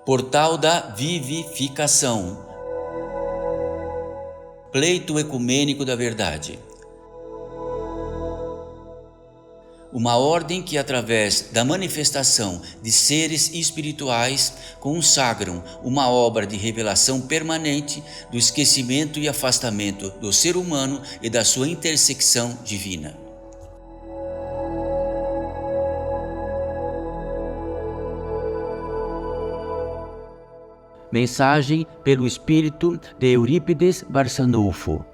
Portal da Vivificação. Pleito ecumênico da verdade. Uma ordem que, através da manifestação de seres espirituais, consagram uma obra de revelação permanente do esquecimento e afastamento do ser humano e da sua intersecção divina. Mensagem pelo espírito de Eurípides Barçanufo.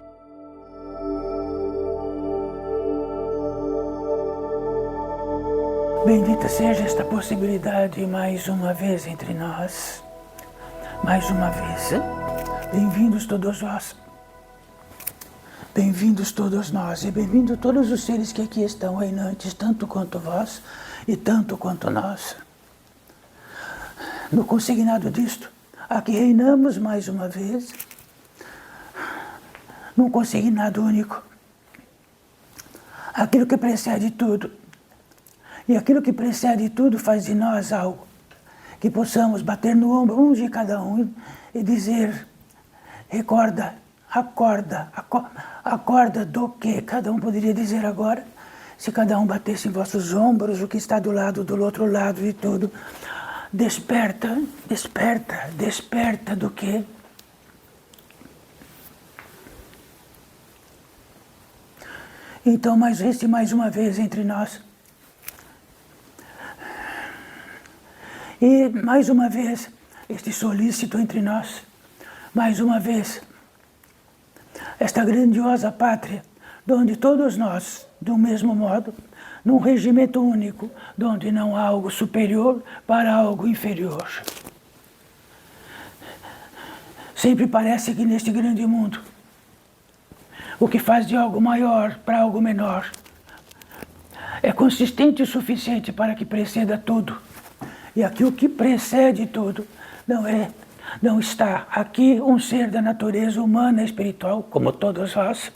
Bendita seja esta possibilidade mais uma vez entre nós. Mais uma vez. Bem-vindos todos vós. Bem-vindos todos nós e bem-vindos todos os seres que aqui estão reinantes, tanto quanto vós e tanto quanto nós. No consignado disto, aqui reinamos mais uma vez, num consignado único. Aquilo que precede tudo. E aquilo que precede tudo faz de nós algo que possamos bater no ombro uns de cada um e dizer: recorda, acorda, acorda do que cada um poderia dizer agora, se cada um batesse em vossos ombros o que está do outro lado de tudo. Desperta, desperta, desperta do que? Então, mais uma vez entre nós. E mais uma vez, este solícito entre nós, mais uma vez, esta grandiosa pátria, onde todos nós, do mesmo modo, num regimento único, onde não há algo superior para algo inferior. Sempre parece que neste grande mundo, o que faz de algo maior para algo menor é consistente o suficiente para que preceda tudo. E aqui o que precede tudo não está aqui um ser da natureza humana e espiritual, como todos nós,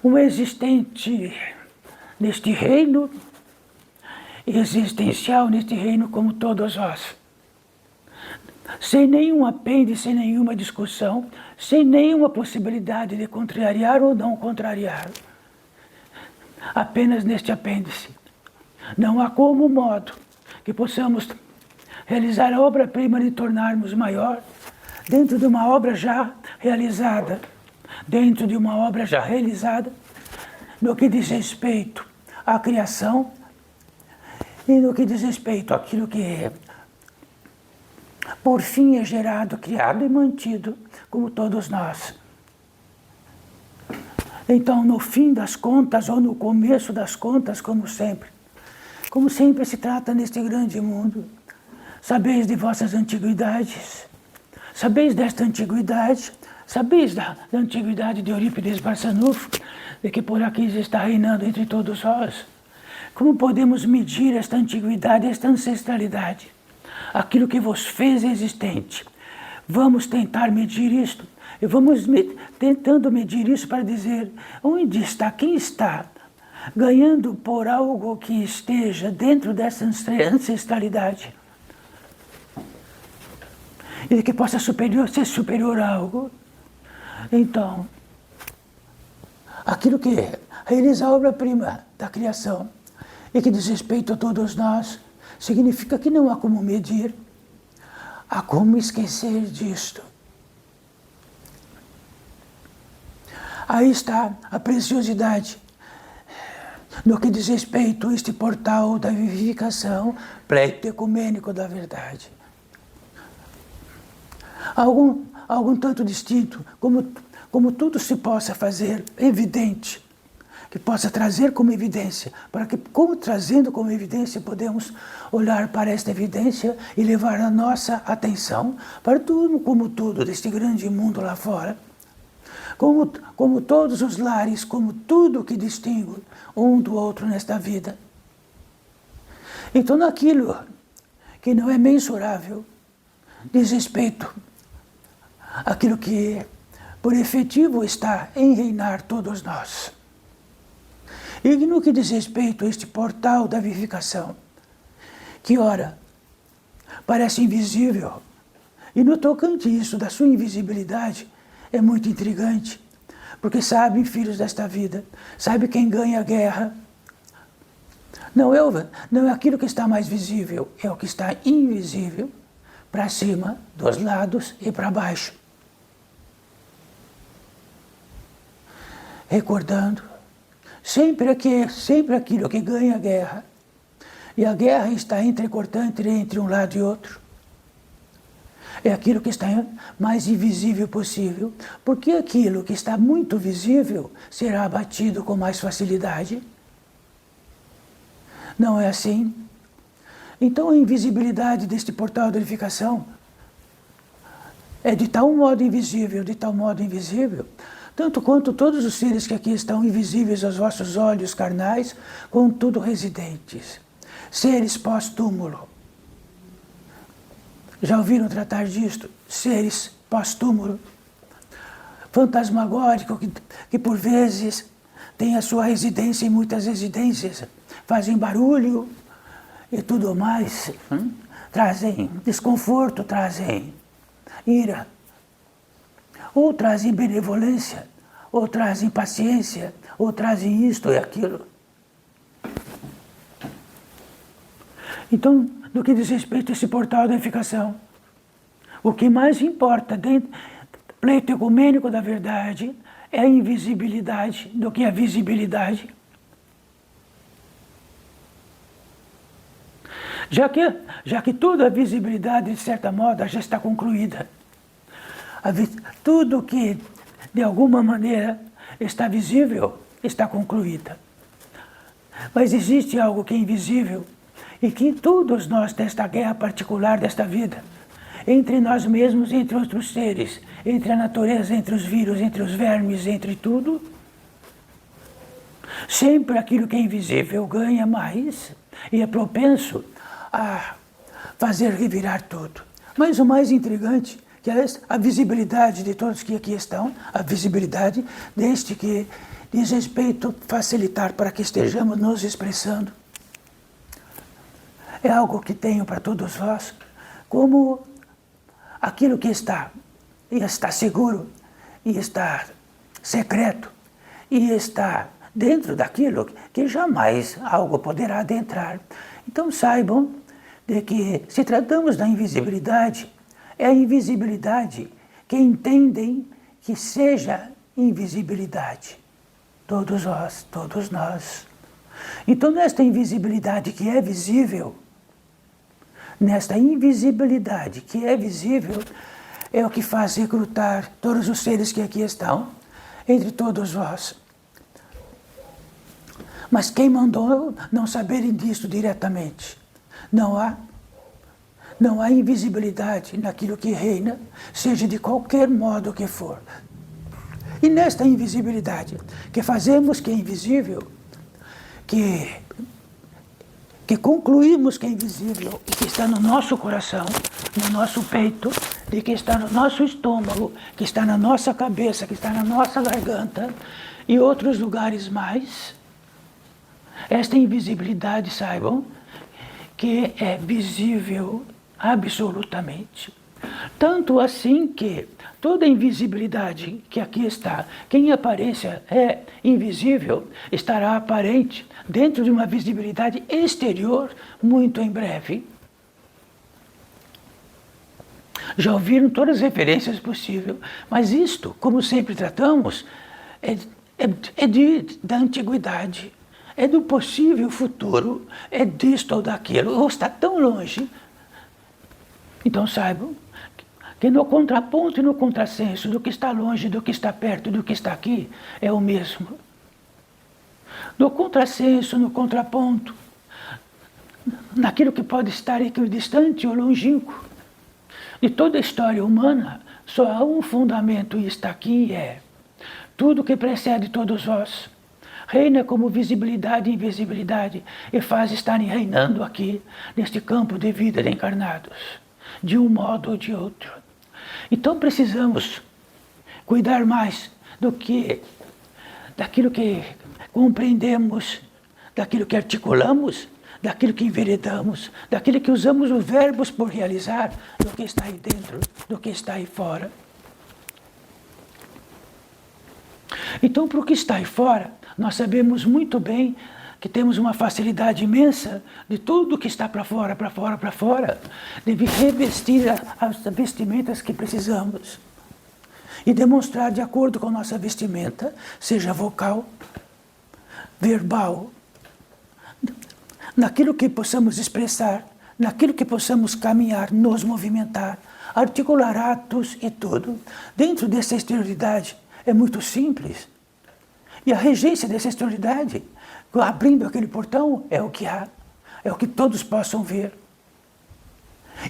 um existente neste reino, existencial neste reino como todos nós. Sem nenhum apêndice, sem nenhuma discussão, sem nenhuma possibilidade de contrariar ou não contrariar. Apenas neste apêndice. Não há como modo que possamos realizar a obra-prima de tornarmos maior dentro de uma obra já realizada. Dentro de uma obra já realizada, no que diz respeito à criação e no que diz respeito àquilo que por fim é gerado, criado e mantido, como todos nós. Então, no fim das contas, ou no começo das contas, como sempre se trata neste grande mundo, sabeis de vossas antiguidades, sabeis desta antiguidade, sabeis da antiguidade de Eurípides Barçanufo, de que por aqui está reinando entre todos nós. Como podemos medir esta antiguidade, esta ancestralidade? Aquilo que vos fez existente. Vamos tentar medir isto, e vamos tentando medir isso para dizer onde está, quem está ganhando por algo que esteja dentro dessa ancestralidade e que possa ser superior a algo. Então, aquilo que realiza a obra-prima da criação e que diz respeito a todos nós, significa que não há como medir, há como esquecer disto. Aí está a preciosidade no que diz respeito a este portal da vivificação, pleito ecumênico da verdade. Algum tanto distinto, como tudo se possa fazer evidente, que possa trazer como evidência, para que, como trazendo como evidência, podemos olhar para esta evidência e levar a nossa atenção para tudo, como tudo deste grande mundo lá fora. Como todos os lares, como tudo que distingue um do outro nesta vida. Então, naquilo que não é mensurável, diz respeito àquilo que, por efetivo, está em reinar todos nós. E no que diz respeito a este portal da vivificação, que ora parece invisível E no tocante isso da sua invisibilidade, é muito intrigante, porque sabem, filhos desta vida, sabe quem ganha a guerra. Não é aquilo que está mais visível, é o que está invisível, para cima, dos lados e para baixo. Recordando, sempre aquilo que ganha a guerra, e a guerra está entrecortante entre um lado e outro, é aquilo que está mais invisível possível, porque aquilo que está muito visível será abatido com mais facilidade. Não é assim? Então a invisibilidade deste portal da unificação é de tal modo invisível, tanto quanto todos os seres que aqui estão invisíveis aos vossos olhos carnais, contudo residentes, seres pós-túmulo. Já ouviram tratar disto? Seres pós-túmulo, fantasmagórico, que por vezes tem a sua residência em muitas residências, fazem barulho e tudo mais, trazem desconforto, trazem ira, ou trazem benevolência, ou trazem paciência, ou trazem isto e aquilo. Então, no que diz respeito a esse portal da unificação, o que mais importa dentro do pleito ecumênico da verdade é a invisibilidade do que a visibilidade. Já que toda a visibilidade, de certa modo, já está concluída. Tudo que, de alguma maneira, está visível, está concluída. Mas existe algo que é invisível e que todos nós, desta guerra particular desta vida, entre nós mesmos, entre outros seres, entre a natureza, entre os vírus, entre os vermes, entre tudo, sempre aquilo que é invisível ganha mais e é propenso a fazer revirar tudo. Mas o mais intrigante, que é a visibilidade de todos que aqui estão, a visibilidade deste que diz respeito a facilitar para que estejamos nos expressando. É algo que tenho para todos vós, como aquilo que está seguro, e está secreto, e está dentro daquilo que jamais algo poderá adentrar. Então saibam de que, se tratamos da invisibilidade, é a invisibilidade que entendem que seja invisibilidade. Todos vós, todos nós. Então, nesta invisibilidade que é visível, nesta invisibilidade que é visível, é o que faz recrutar todos os seres que aqui estão, entre todos vós. Mas quem mandou não saberem disso diretamente? Não há invisibilidade naquilo que reina, seja de qualquer modo que for. E nesta invisibilidade que fazemos que é invisível, que concluímos que é invisível e que está no nosso coração, no nosso peito, e que está no nosso estômago, que está na nossa cabeça, que está na nossa garganta e outros lugares mais, esta invisibilidade, saibam, que é visível absolutamente. Tanto assim que toda a invisibilidade que aqui está, que em aparência é invisível, estará aparente dentro de uma visibilidade exterior muito em breve. Já ouviram todas as referências possíveis, mas isto, como sempre tratamos, da antiguidade, é do possível futuro, é disto ou daquilo, ou está tão longe. Então saibam que no contraponto e no contrassenso do que está longe, do que está perto, do que está aqui, é o mesmo. No contrassenso, no contraponto, naquilo que pode estar equidistante ou longínquo, de toda a história humana, só há um fundamento e está aqui, é tudo que precede todos vós. Reina como visibilidade e invisibilidade e faz estarem reinando aqui, neste campo de vida de encarnados, de um modo ou de outro. Então precisamos cuidar mais daquilo que compreendemos, daquilo que articulamos, daquilo que enveredamos, daquilo que usamos os verbos por realizar, do que está aí dentro, do que está aí fora. Então, para o que está aí fora, nós sabemos muito bem que temos uma facilidade imensa de tudo que está para fora, para fora, para fora, de revestir as vestimentas que precisamos e demonstrar de acordo com a nossa vestimenta, seja vocal, verbal, naquilo que possamos expressar, naquilo que possamos caminhar, nos movimentar, articular atos e tudo. Dentro dessa exterioridade é muito simples. E a regência dessa exterioridade, abrindo aquele portão, é o que há, é o que todos possam ver.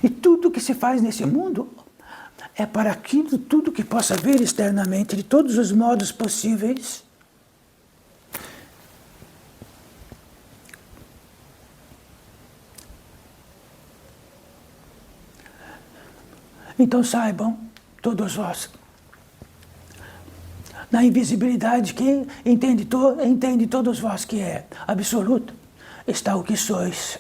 E tudo que se faz nesse mundo é para aquilo, tudo que possa ver externamente, de todos os modos possíveis. Então saibam, todos vós, na invisibilidade que entende todos vós que é absoluto, está o que sois.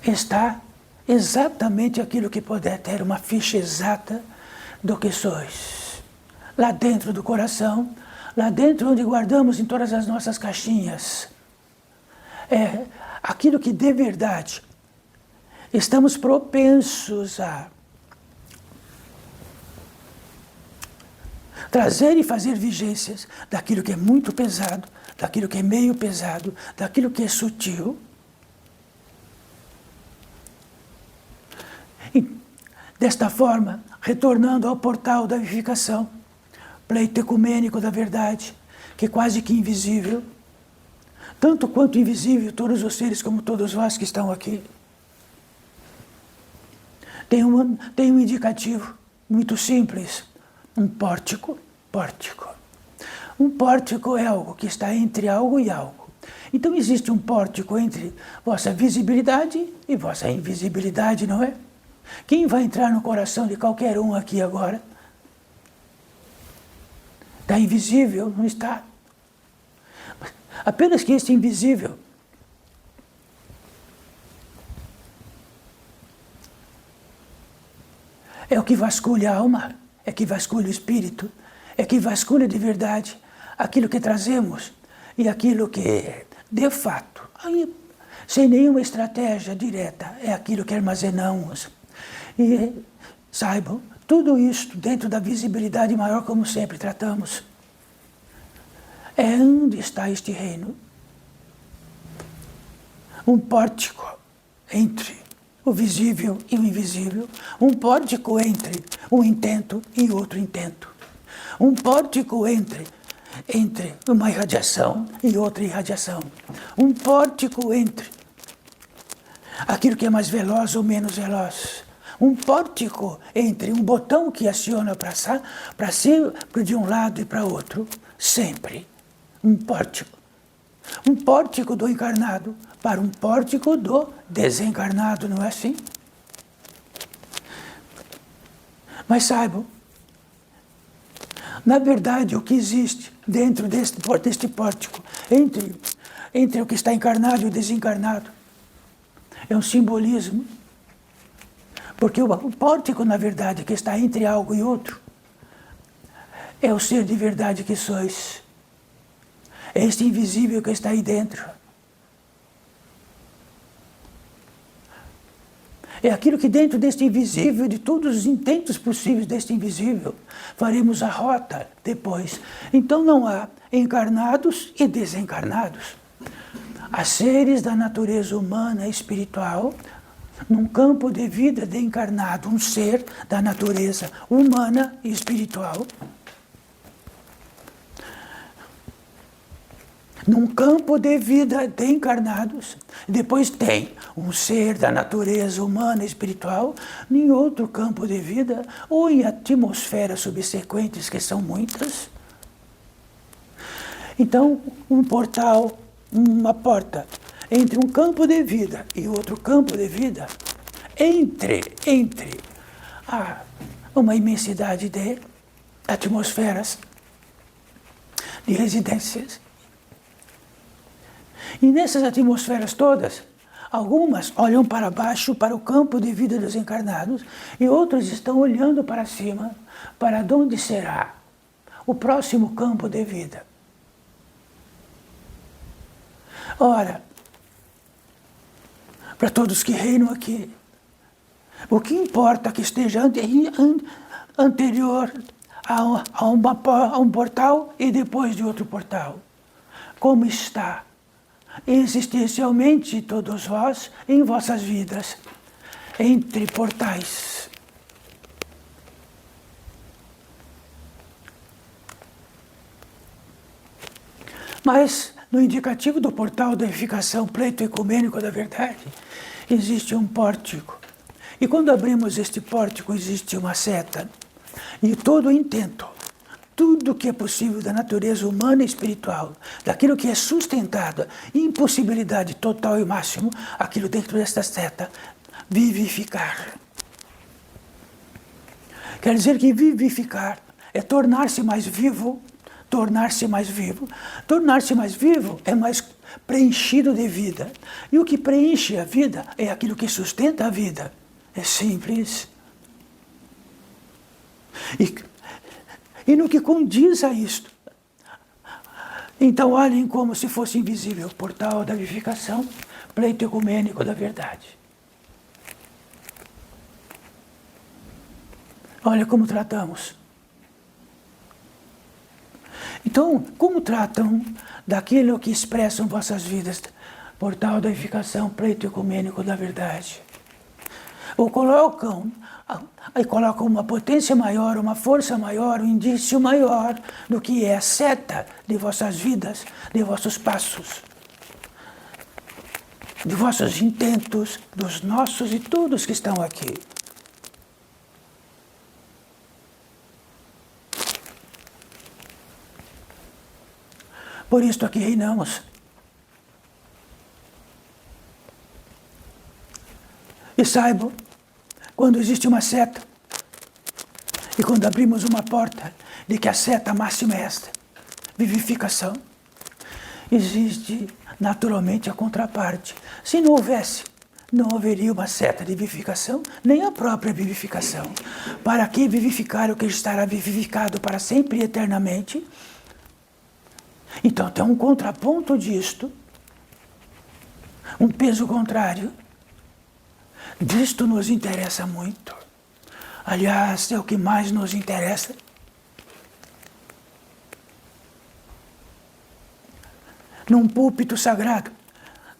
Está exatamente aquilo que puder ter uma ficha exata do que sois. Lá dentro do coração, lá dentro onde guardamos em todas as nossas caixinhas. É aquilo que de verdade estamos propensos a trazer e fazer vigências daquilo que é muito pesado, daquilo que é meio pesado, daquilo que é sutil. E, desta forma, retornando ao portal da vivificação, pleito ecumênico da verdade, que é quase que invisível, tanto quanto invisível todos os seres como todos vós que estão aqui. Tem um indicativo muito simples, um pórtico. Um pórtico é algo que está entre algo e algo. Então existe um pórtico entre vossa visibilidade e vossa invisibilidade, não é? Quem vai entrar no coração de qualquer um aqui agora? Está invisível? Não está. Apenas que este invisível é o que vasculha a alma, é que vasculha o espírito, é que vasculha de verdade aquilo que trazemos e aquilo que, de fato, aí, sem nenhuma estratégia direta, é aquilo que armazenamos. E saibam, tudo isso dentro da visibilidade maior, como sempre tratamos. É onde está este reino. Um pórtico entre o visível e o invisível. Um pórtico entre um intento e outro intento. Um pórtico entre uma irradiação e outra irradiação. Um pórtico entre aquilo que é mais veloz ou menos veloz. Um pórtico entre um botão que aciona para ser de um lado e para outro. Sempre. Um pórtico. Um pórtico do encarnado para um pórtico do desencarnado, não é assim? Mas saibam, na verdade, o que existe dentro deste pórtico, entre o que está encarnado e o desencarnado, é um simbolismo. Porque o pórtico, na verdade, que está entre algo e outro, é o ser de verdade que sois. É este invisível que está aí dentro. É aquilo que dentro deste invisível, de todos os intentos possíveis deste invisível, faremos a rota depois. Então não há encarnados e desencarnados. Há seres da natureza humana e espiritual, num campo de vida de encarnado, um ser da natureza humana e espiritual. Num campo de vida de encarnados, depois tem um ser da natureza humana e espiritual em outro campo de vida, ou em atmosferas subsequentes, que são muitas. Então, um portal, uma porta, entre um campo de vida e outro campo de vida, entre uma imensidade de atmosferas, de residências. E nessas atmosferas todas, algumas olham para baixo, para o campo de vida dos encarnados, e outras estão olhando para cima, para onde será o próximo campo de vida. Ora, para todos que reinam aqui, o que importa que esteja anterior a um portal e depois de outro portal. Como está existencialmente todos vós em vossas vidas, entre portais. Mas no indicativo do portal da edificação pleito ecumênico da verdade, existe um pórtico. E quando abrimos este pórtico, existe uma seta. E todo o intento, tudo que é possível da natureza humana e espiritual, daquilo que é sustentado, impossibilidade total e máximo, aquilo dentro desta seta, vivificar. Quer dizer que vivificar é tornar-se mais vivo, tornar-se mais vivo. Tornar-se mais vivo é mais preenchido de vida. E o que preenche a vida é aquilo que sustenta a vida. É simples. E no que condiz a isto. Então olhem como se fosse invisível o portal da vivificação, pleito ecumênico da verdade. Olha como tratamos. Então, como tratam daquilo que expressam vossas vidas, portal da vivificação, pleito ecumênico da verdade? Ou colocam uma potência maior, uma força maior, um indício maior do que é a seta de vossas vidas, de vossos passos, de vossos intentos, dos nossos e todos que estão aqui. Por isto aqui reinamos. E saibam, quando existe uma seta, e quando abrimos uma porta, de que a seta máxima é esta, vivificação, existe naturalmente a contraparte. Se não houvesse, não haveria uma seta de vivificação, nem a própria vivificação. Para que vivificar o que estará vivificado para sempre e eternamente? Então tem um contraponto disto, um peso contrário. Disto nos interessa muito. Aliás, é o que mais nos interessa. Num púlpito sagrado,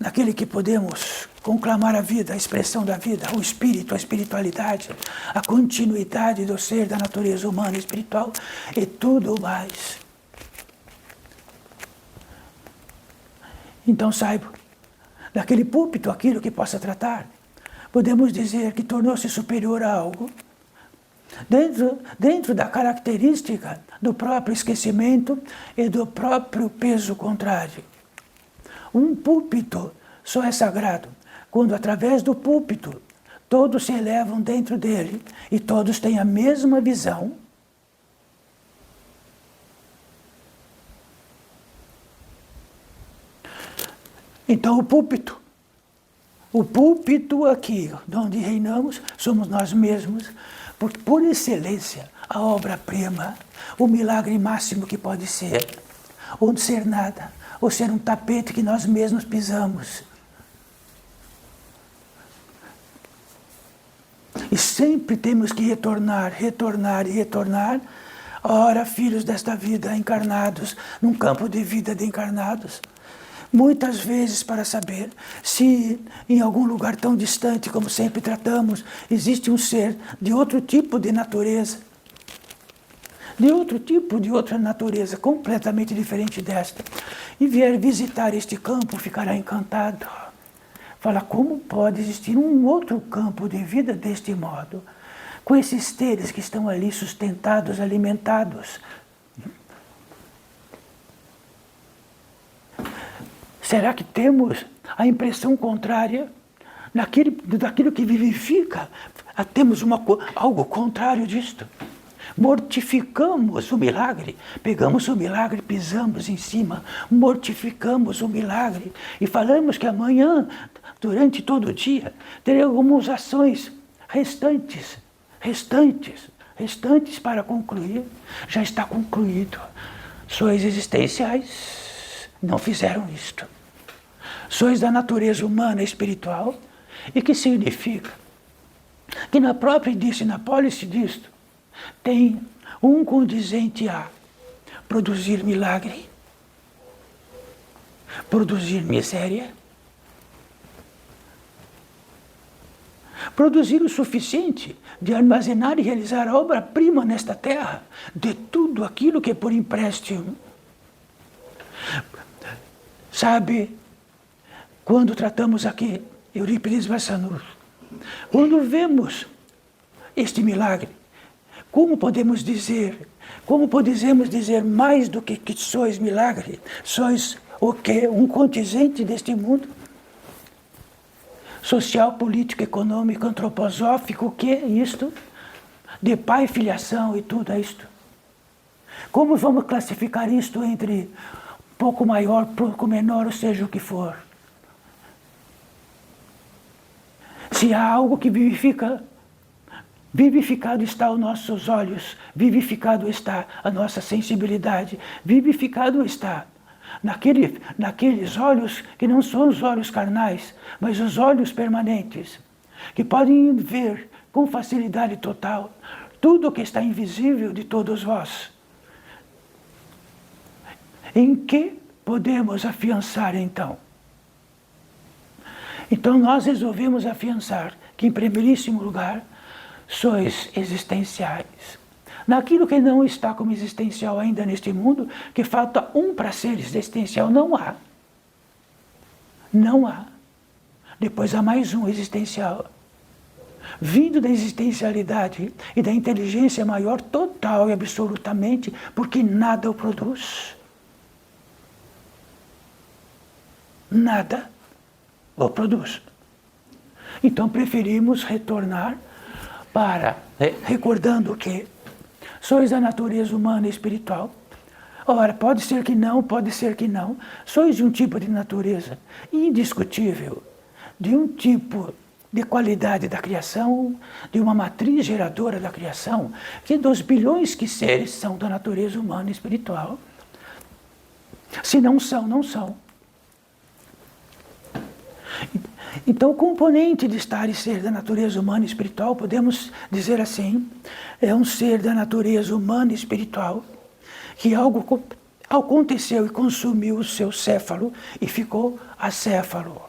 naquele que podemos conclamar a vida, a expressão da vida, o espírito, a espiritualidade, a continuidade do ser, da natureza humana e espiritual e tudo mais. Então saibam, naquele púlpito, aquilo que possa tratar, podemos dizer que tornou-se superior a algo, dentro da característica do próprio esquecimento e do próprio peso contrário. Um púlpito só é sagrado quando, através do púlpito, todos se elevam dentro dele e todos têm a mesma visão. Então o púlpito aqui, onde reinamos, somos nós mesmos, porque por excelência, a obra-prima, o milagre máximo que pode ser, ou ser nada, ou ser um tapete que nós mesmos pisamos. E sempre temos que retornar, retornar e retornar, ora, filhos desta vida encarnados, num campo de vida de encarnados, muitas vezes para saber se em algum lugar tão distante como sempre tratamos, existe um ser de outro tipo de natureza, de outra natureza, completamente diferente desta, e vier visitar este campo, ficará encantado. Fala, como pode existir um outro campo de vida deste modo, com esses seres que estão ali sustentados, alimentados? Será que temos a impressão contrária daquilo que vivifica? Temos algo contrário disto. Mortificamos o milagre, pegamos o milagre, pisamos em cima, mortificamos o milagre e falamos que amanhã, durante todo o dia, teremos ações restantes para concluir. Já está concluído. Sois existenciais, não fizeram isto. Sois da natureza humana e espiritual, e que significa que na própria indício, na pólice disto, tem um condizente a produzir milagre, produzir miséria, produzir o suficiente de armazenar e realizar a obra-prima nesta terra de tudo aquilo que é por empréstimo. Sabe, quando tratamos aqui Eurípides Bassanufo, quando vemos este milagre, como podemos dizer mais do que sois milagre? Sois o quê? Um contingente deste mundo? Social, político, econômico, antroposófico, o que é isto? De pai, filiação e tudo isto. Como vamos classificar isto entre pouco maior, pouco menor, ou seja o que for? Se há algo que vivifica, vivificado está os nossos olhos, vivificado está a nossa sensibilidade, vivificado está naqueles olhos que não são os olhos carnais, mas os olhos permanentes, que podem ver com facilidade total tudo o que está invisível de todos vós. Em que podemos afiançar então? Então nós resolvemos afiançar que, em primeiríssimo lugar, sois existenciais. Naquilo que não está como existencial ainda neste mundo, que falta um para ser existencial, não há. Não há. Depois há mais um existencial. Vindo da existencialidade e da inteligência maior total e absolutamente, porque nada o produz. Nada o produz. Então preferimos retornar para, recordando que sois da natureza humana e espiritual. Ora, pode ser que não, pode ser que não. Sois de um tipo de natureza indiscutível, de um tipo de qualidade da criação, de uma matriz geradora da criação, que dos bilhões que seres são da natureza humana e espiritual. Se não são, não são. Então, o componente de estar e ser da natureza humana e espiritual, podemos dizer assim, é um ser da natureza humana e espiritual, que algo aconteceu e consumiu o seu céfalo e ficou acéfalo.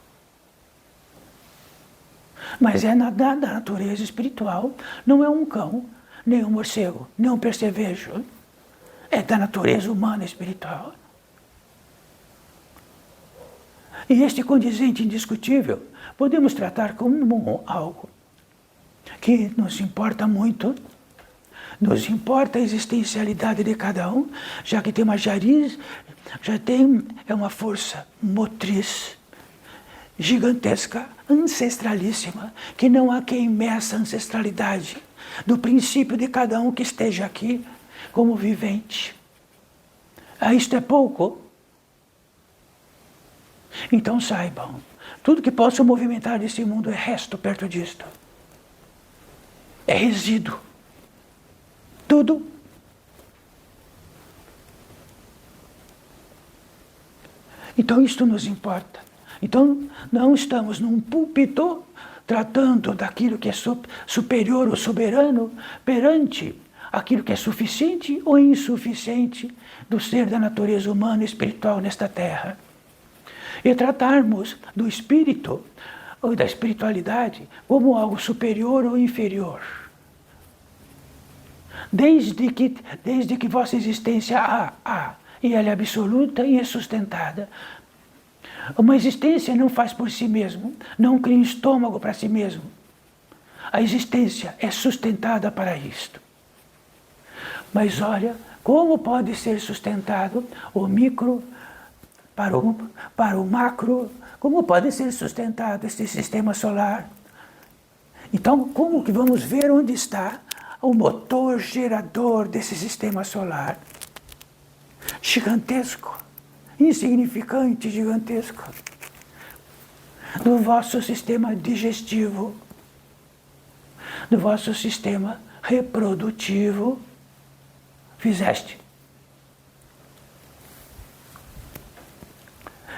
Mas é da natureza espiritual, não é um cão, nem um morcego, nem um percevejo. É da natureza humana e espiritual. E este condizente indiscutível podemos tratar como algo que nos importa muito, nos importa a existencialidade de cada um, já que tem uma jariz, é uma força motriz gigantesca, ancestralíssima, que não há quem meça a ancestralidade do princípio de cada um que esteja aqui como vivente. Isto é pouco? Então saibam, tudo que possa movimentar esse mundo é resto perto disto. É resíduo. Tudo. Então isto nos importa. Então não estamos num púlpito tratando daquilo que é superior ou soberano perante aquilo que é suficiente ou insuficiente do ser da natureza humana e espiritual nesta terra. E tratarmos do espírito ou da espiritualidade como algo superior ou inferior. Desde que vossa existência há, e ela é absoluta e é sustentada. Uma existência não faz por si mesmo, não cria um estômago para si mesmo. A existência é sustentada para isto. Mas olha, como pode ser sustentado o micro para o macro, como pode ser sustentado este sistema solar? Então, como que vamos ver onde está o motor gerador desse sistema solar. Gigantesco, insignificante, gigantesco. Do vosso sistema digestivo, do vosso sistema reprodutivo, fizeste.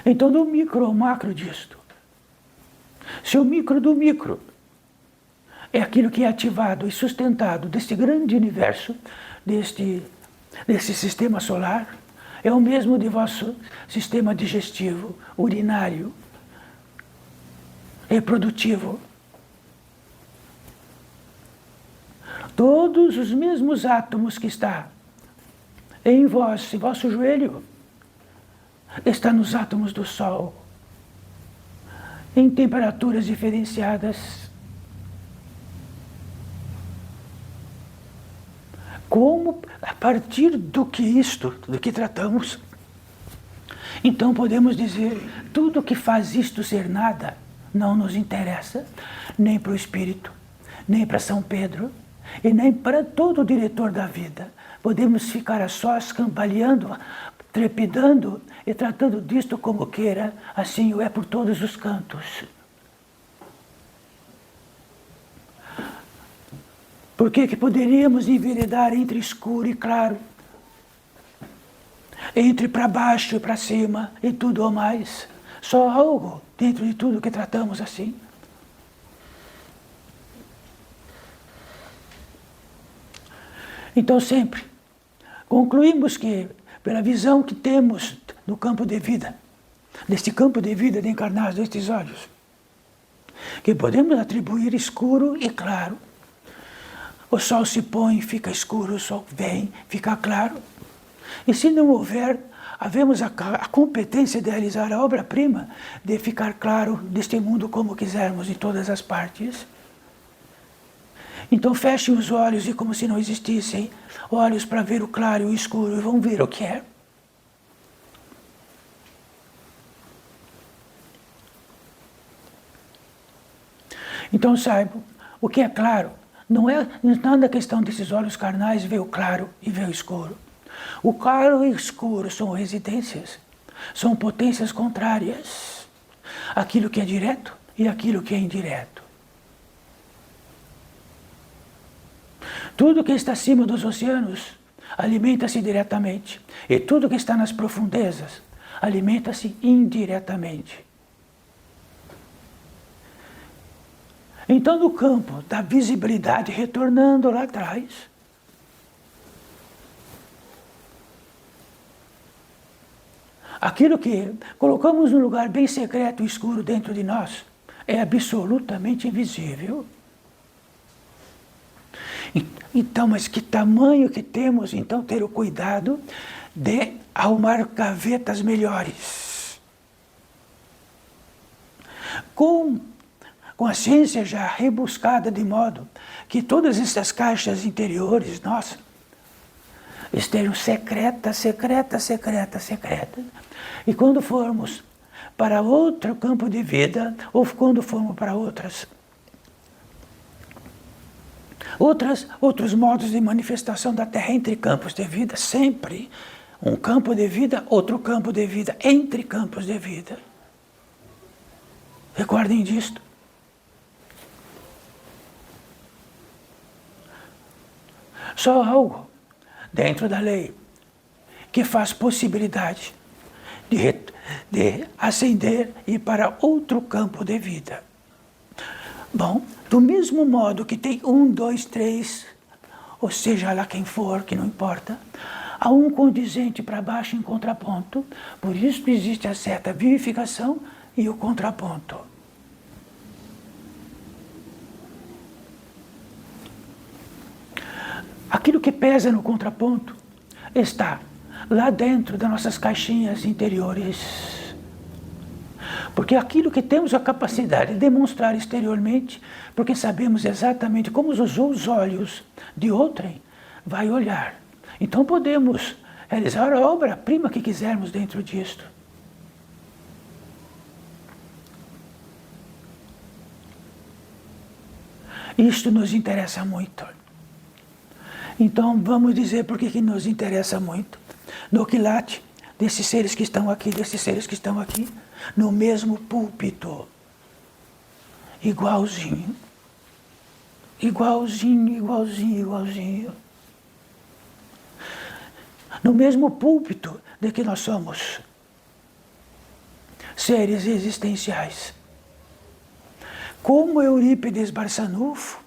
Então, do micro ao macro disto. Se o micro do micro é aquilo que é ativado e sustentado deste grande universo, desse sistema solar, é o mesmo de vosso sistema digestivo, urinário, reprodutivo. Todos os mesmos átomos que está em vós, em vosso joelho, está nos átomos do Sol, em temperaturas diferenciadas. Como, a partir do que tratamos, então podemos dizer, tudo que faz isto ser nada, não nos interessa, nem para o Espírito, nem para São Pedro, e nem para todo o diretor da vida. Podemos ficar a sós, cambaleando, trepidando e tratando disto como queira, assim o é por todos os cantos. Por que poderíamos enveredar entre escuro e claro? Entre para baixo e para cima e tudo ou mais? Só algo dentro de tudo que tratamos assim. Então sempre concluímos que, pela visão que temos no campo de vida, deste campo de vida de encarnados destes olhos, que podemos atribuir escuro e claro. O sol se põe, fica escuro, o sol vem, fica claro. E se não houver, havemos a competência de realizar a obra-prima, de ficar claro deste mundo como quisermos, em todas as partes. Então fechem os olhos e, como se não existissem, olhos para ver o claro e o escuro, e vão ver o que é. Então saibam, o que é claro não é nada questão desses olhos carnais ver o claro e ver o escuro. O claro e o escuro são residências, são potências contrárias. Aquilo que é direto e aquilo que é indireto. Tudo que está acima dos oceanos alimenta-se diretamente, e tudo que está nas profundezas alimenta-se indiretamente. Então, no campo da visibilidade, retornando lá atrás, aquilo que colocamos num lugar bem secreto e escuro dentro de nós é absolutamente invisível. Então, mas que tamanho que temos, então, ter o cuidado de arrumar gavetas melhores. Com a ciência já rebuscada de modo que todas essas caixas interiores, nossa, estejam secretas, secretas, secretas, secretas. E quando formos para outro campo de vida, ou quando formos para outros modos de manifestação da Terra entre campos de vida, sempre um campo de vida, outro campo de vida, entre campos de vida. Recordem disto. Só algo dentro da lei que faz possibilidade de ascender e ir para outro campo de vida. Bom, do mesmo modo que tem 1, 2, 3, ou seja lá quem for, que não importa, há um condizente para baixo em contraponto, por isso existe a certa vivificação e o contraponto. Aquilo que pesa no contraponto está lá dentro das nossas caixinhas interiores. Porque aquilo que temos a capacidade de demonstrar exteriormente, porque sabemos exatamente como os olhos de outrem vai olhar. Então podemos realizar a obra-prima que quisermos dentro disto. Isto nos interessa muito. Então vamos dizer por que nos interessa muito. No quilate desses seres que estão aqui, no mesmo púlpito. Igualzinho. No mesmo púlpito de que nós somos seres existenciais. Como Eurípides Barçanufo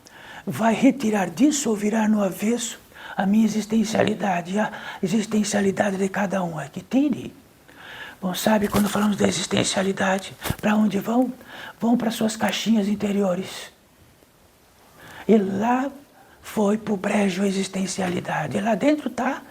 vai retirar disso ou virar no avesso a minha existencialidade, a existencialidade de cada um? É que tire. Bom, sabe, quando falamos da existencialidade, para onde vão? Vão para suas caixinhas interiores. E lá foi para o brejo a existencialidade. E lá dentro está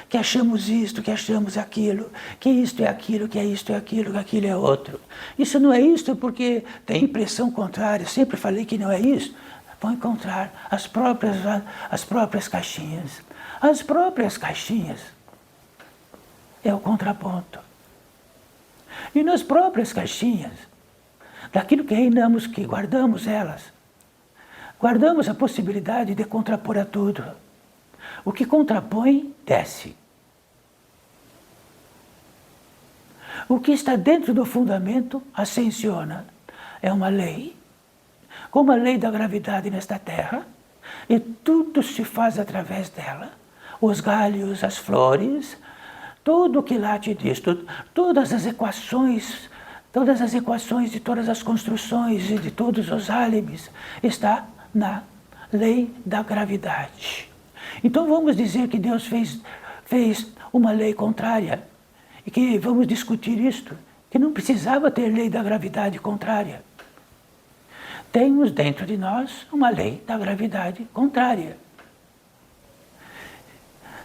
que achamos isto, que achamos aquilo, que isto é aquilo, que é isto é aquilo, que aquilo é outro. Isso não é isto porque tem impressão contrária. Sempre falei que não é isso. Vão encontrar as próprias caixinhas. As próprias caixinhas é o contraponto. E nas próprias caixinhas, daquilo que reinamos, que guardamos elas, guardamos a possibilidade de contrapor a tudo. O que contrapõe, desce. O que está dentro do fundamento, ascensiona. É uma lei, como a lei da gravidade nesta Terra, e tudo se faz através dela. Os galhos, as flores, tudo o que late disto, todas as equações de todas as construções e de todos os álebes, está na lei da gravidade. Então vamos dizer que Deus fez uma lei contrária, e que vamos discutir isto, que não precisava ter lei da gravidade contrária. Temos dentro de nós uma lei da gravidade contrária.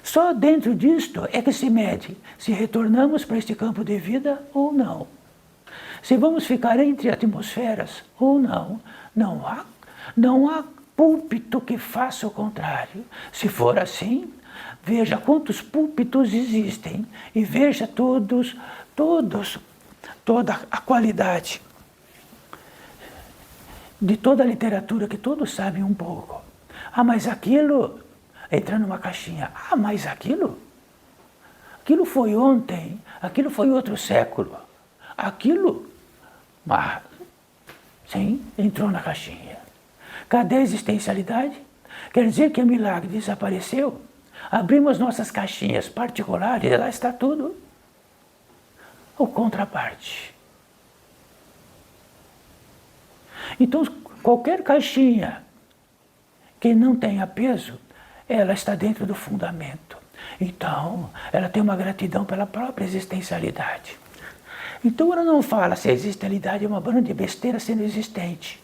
Só dentro disto é que se mede se retornamos para este campo de vida ou não. Se vamos ficar entre atmosferas ou não. Não há púlpito que faça o contrário. Se for assim, veja quantos púlpitos existem e veja toda a qualidade de toda a literatura, que todos sabem um pouco. Ah, mas aquilo entra numa caixinha. Ah, mas aquilo foi ontem, aquilo foi outro século. Sim, entrou na caixinha. Cadê a existencialidade? Quer dizer que o milagre desapareceu? Abrimos nossas caixinhas particulares e lá está tudo. Ou contraparte. Então, qualquer caixinha que não tenha peso, ela está dentro do fundamento. Então, ela tem uma gratidão pela própria existencialidade. Então, ela não fala se a existencialidade é uma banda de besteira sendo existente.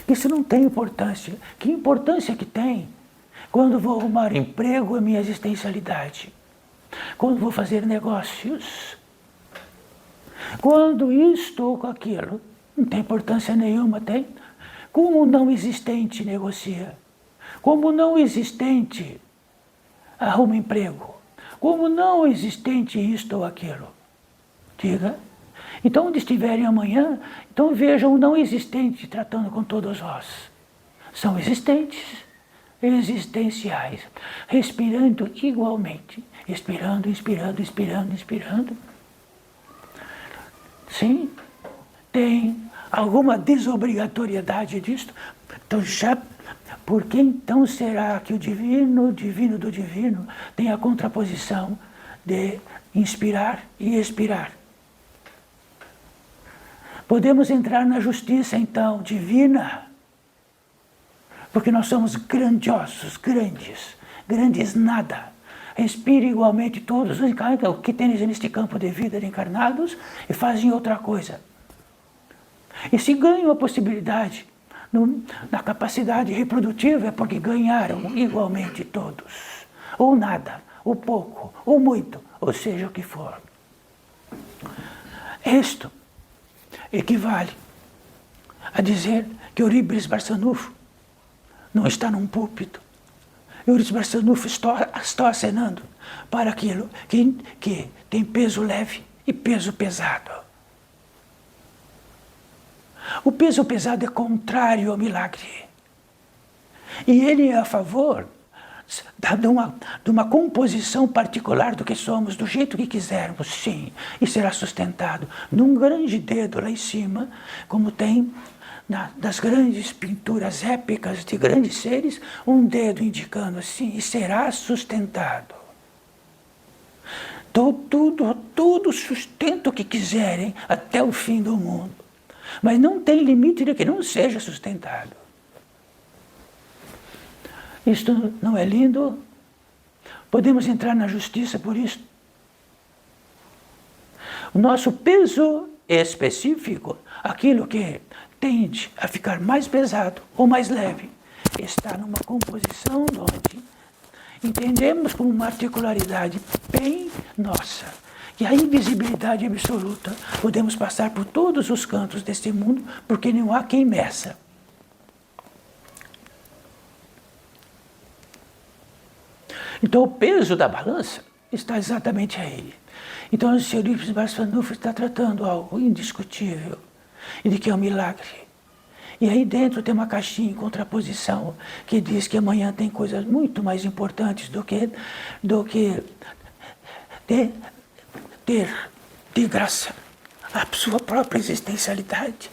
Isso não tem importância. Que importância que tem quando vou arrumar emprego a minha existencialidade? Quando vou fazer negócios? Quando isto ou com aquilo? Não tem importância nenhuma, tem? Como o não existente negocia? Como o não existente arruma emprego? Como o não existente isto ou aquilo? Diga. Então, onde estiverem amanhã, então vejam o não existente tratando com todos vós. São existentes, existenciais, respirando igualmente. Expirando, inspirando, inspirando, inspirando. Sim, tem alguma desobrigatoriedade disto? Então, por que então será que o divino do divino tem a contraposição de inspirar e expirar? Podemos entrar na justiça, então, divina, porque nós somos grandiosos, grandes nada. Respire igualmente todos os que têm neste campo de vida de encarnados e fazem outra coisa. E se ganham a possibilidade na capacidade reprodutiva é porque ganharam igualmente todos. Ou nada, ou pouco, ou muito, ou seja o que for. Isto equivale a dizer que Eurípides Barçanufo não está num púlpito. Eurípides Barçanufo está acenando para aquilo que tem peso leve e peso pesado. O peso pesado é contrário ao milagre. E ele é a favor de uma composição particular do que somos, do jeito que quisermos, sim, e será sustentado num grande dedo lá em cima, como tem das grandes pinturas épicas de grandes seres, um dedo indicando assim, e será sustentado. Todo sustento que quiserem até o fim do mundo, mas não tem limite de que não seja sustentado. Isto não é lindo? Podemos entrar na justiça por isso. O nosso peso específico, aquilo que tende a ficar mais pesado ou mais leve, está numa composição onde entendemos como uma articularidade bem nossa. E a invisibilidade absoluta, podemos passar por todos os cantos deste mundo, porque não há quem meça. Então o peso da balança está exatamente aí. Então o Sr. Eurípides Barçanufo está tratando algo indiscutível, e de que é um milagre. E aí dentro tem uma caixinha em contraposição, que diz que amanhã tem coisas muito mais importantes do que ter de graça a sua própria existencialidade.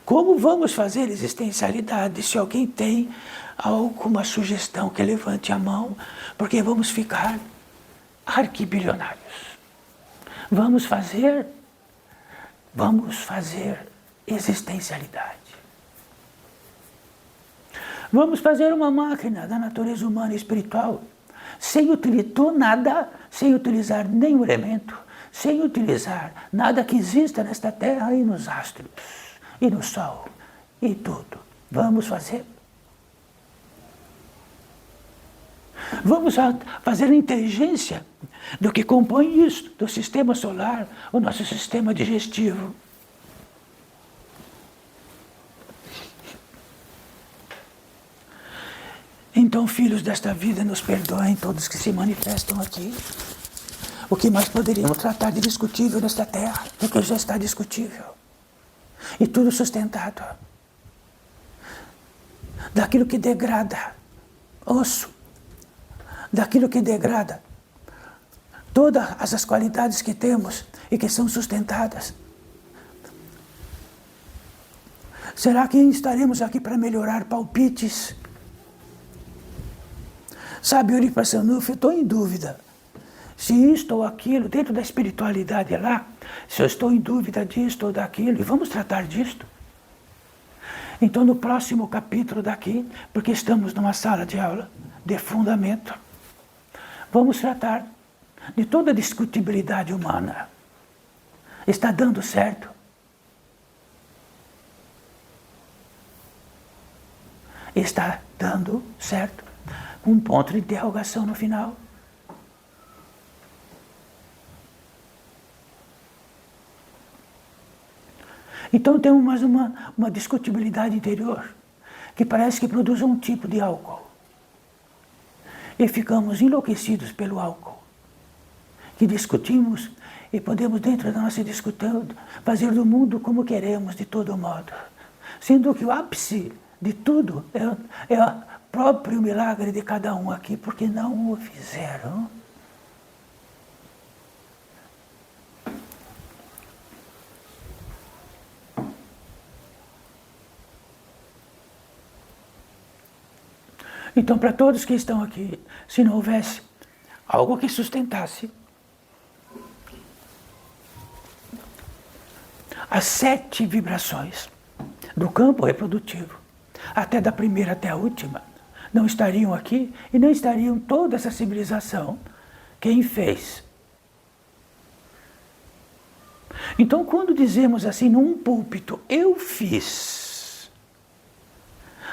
Como vamos fazer existencialidade se alguém tem alguma sugestão que levante a mão, porque vamos ficar arquibilionários. Vamos fazer existencialidade. Vamos fazer uma máquina da natureza humana e espiritual, sem utilizar nenhum elemento, sem utilizar nada que exista nesta terra e nos astros, e no sol, e tudo. Vamos fazer. Vamos fazer a inteligência do que compõe isso, do sistema solar, o nosso sistema digestivo. Então, filhos desta vida, nos perdoem todos que se manifestam aqui. O que mais poderíamos tratar de discutível nesta terra, porque já está discutível. E tudo sustentado. Daquilo que degrada osso, daquilo que degrada todas as qualidades que temos e que são sustentadas. Será que estaremos aqui para melhorar palpites? Sabe, Eurípides Barçanufo, eu estou em dúvida. Se isto ou aquilo, dentro da espiritualidade lá, se eu estou em dúvida disto ou daquilo, e vamos tratar disto. Então, no próximo capítulo daqui, porque estamos numa sala de aula de fundamento, vamos tratar de toda a discutibilidade humana. Está dando certo? Está dando certo? Um ponto de interrogação no final. Então temos mais uma discutibilidade interior, que parece que produz um tipo de álcool. E ficamos enlouquecidos pelo álcool, que discutimos e podemos, dentro da nossa discussão, fazer do mundo como queremos, de todo modo. Sendo que o ápice de tudo é o próprio milagre de cada um aqui, porque não o fizeram. Então, para todos que estão aqui, se não houvesse algo que sustentasse as 7 vibrações do campo reprodutivo, até da primeira até a última, não estariam aqui e não estariam toda essa civilização. Quem fez? Então, quando dizemos assim num púlpito, eu fiz,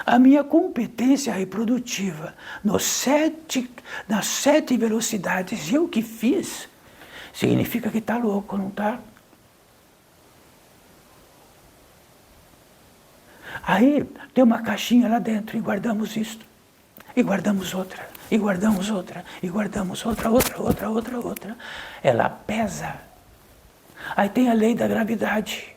a minha competência reprodutiva nas 7 velocidades, eu que fiz, significa que está louco, não está? Aí tem uma caixinha lá dentro e guardamos isto, e guardamos outra, e guardamos outra, e guardamos outra. Ela pesa. Aí tem a lei da gravidade.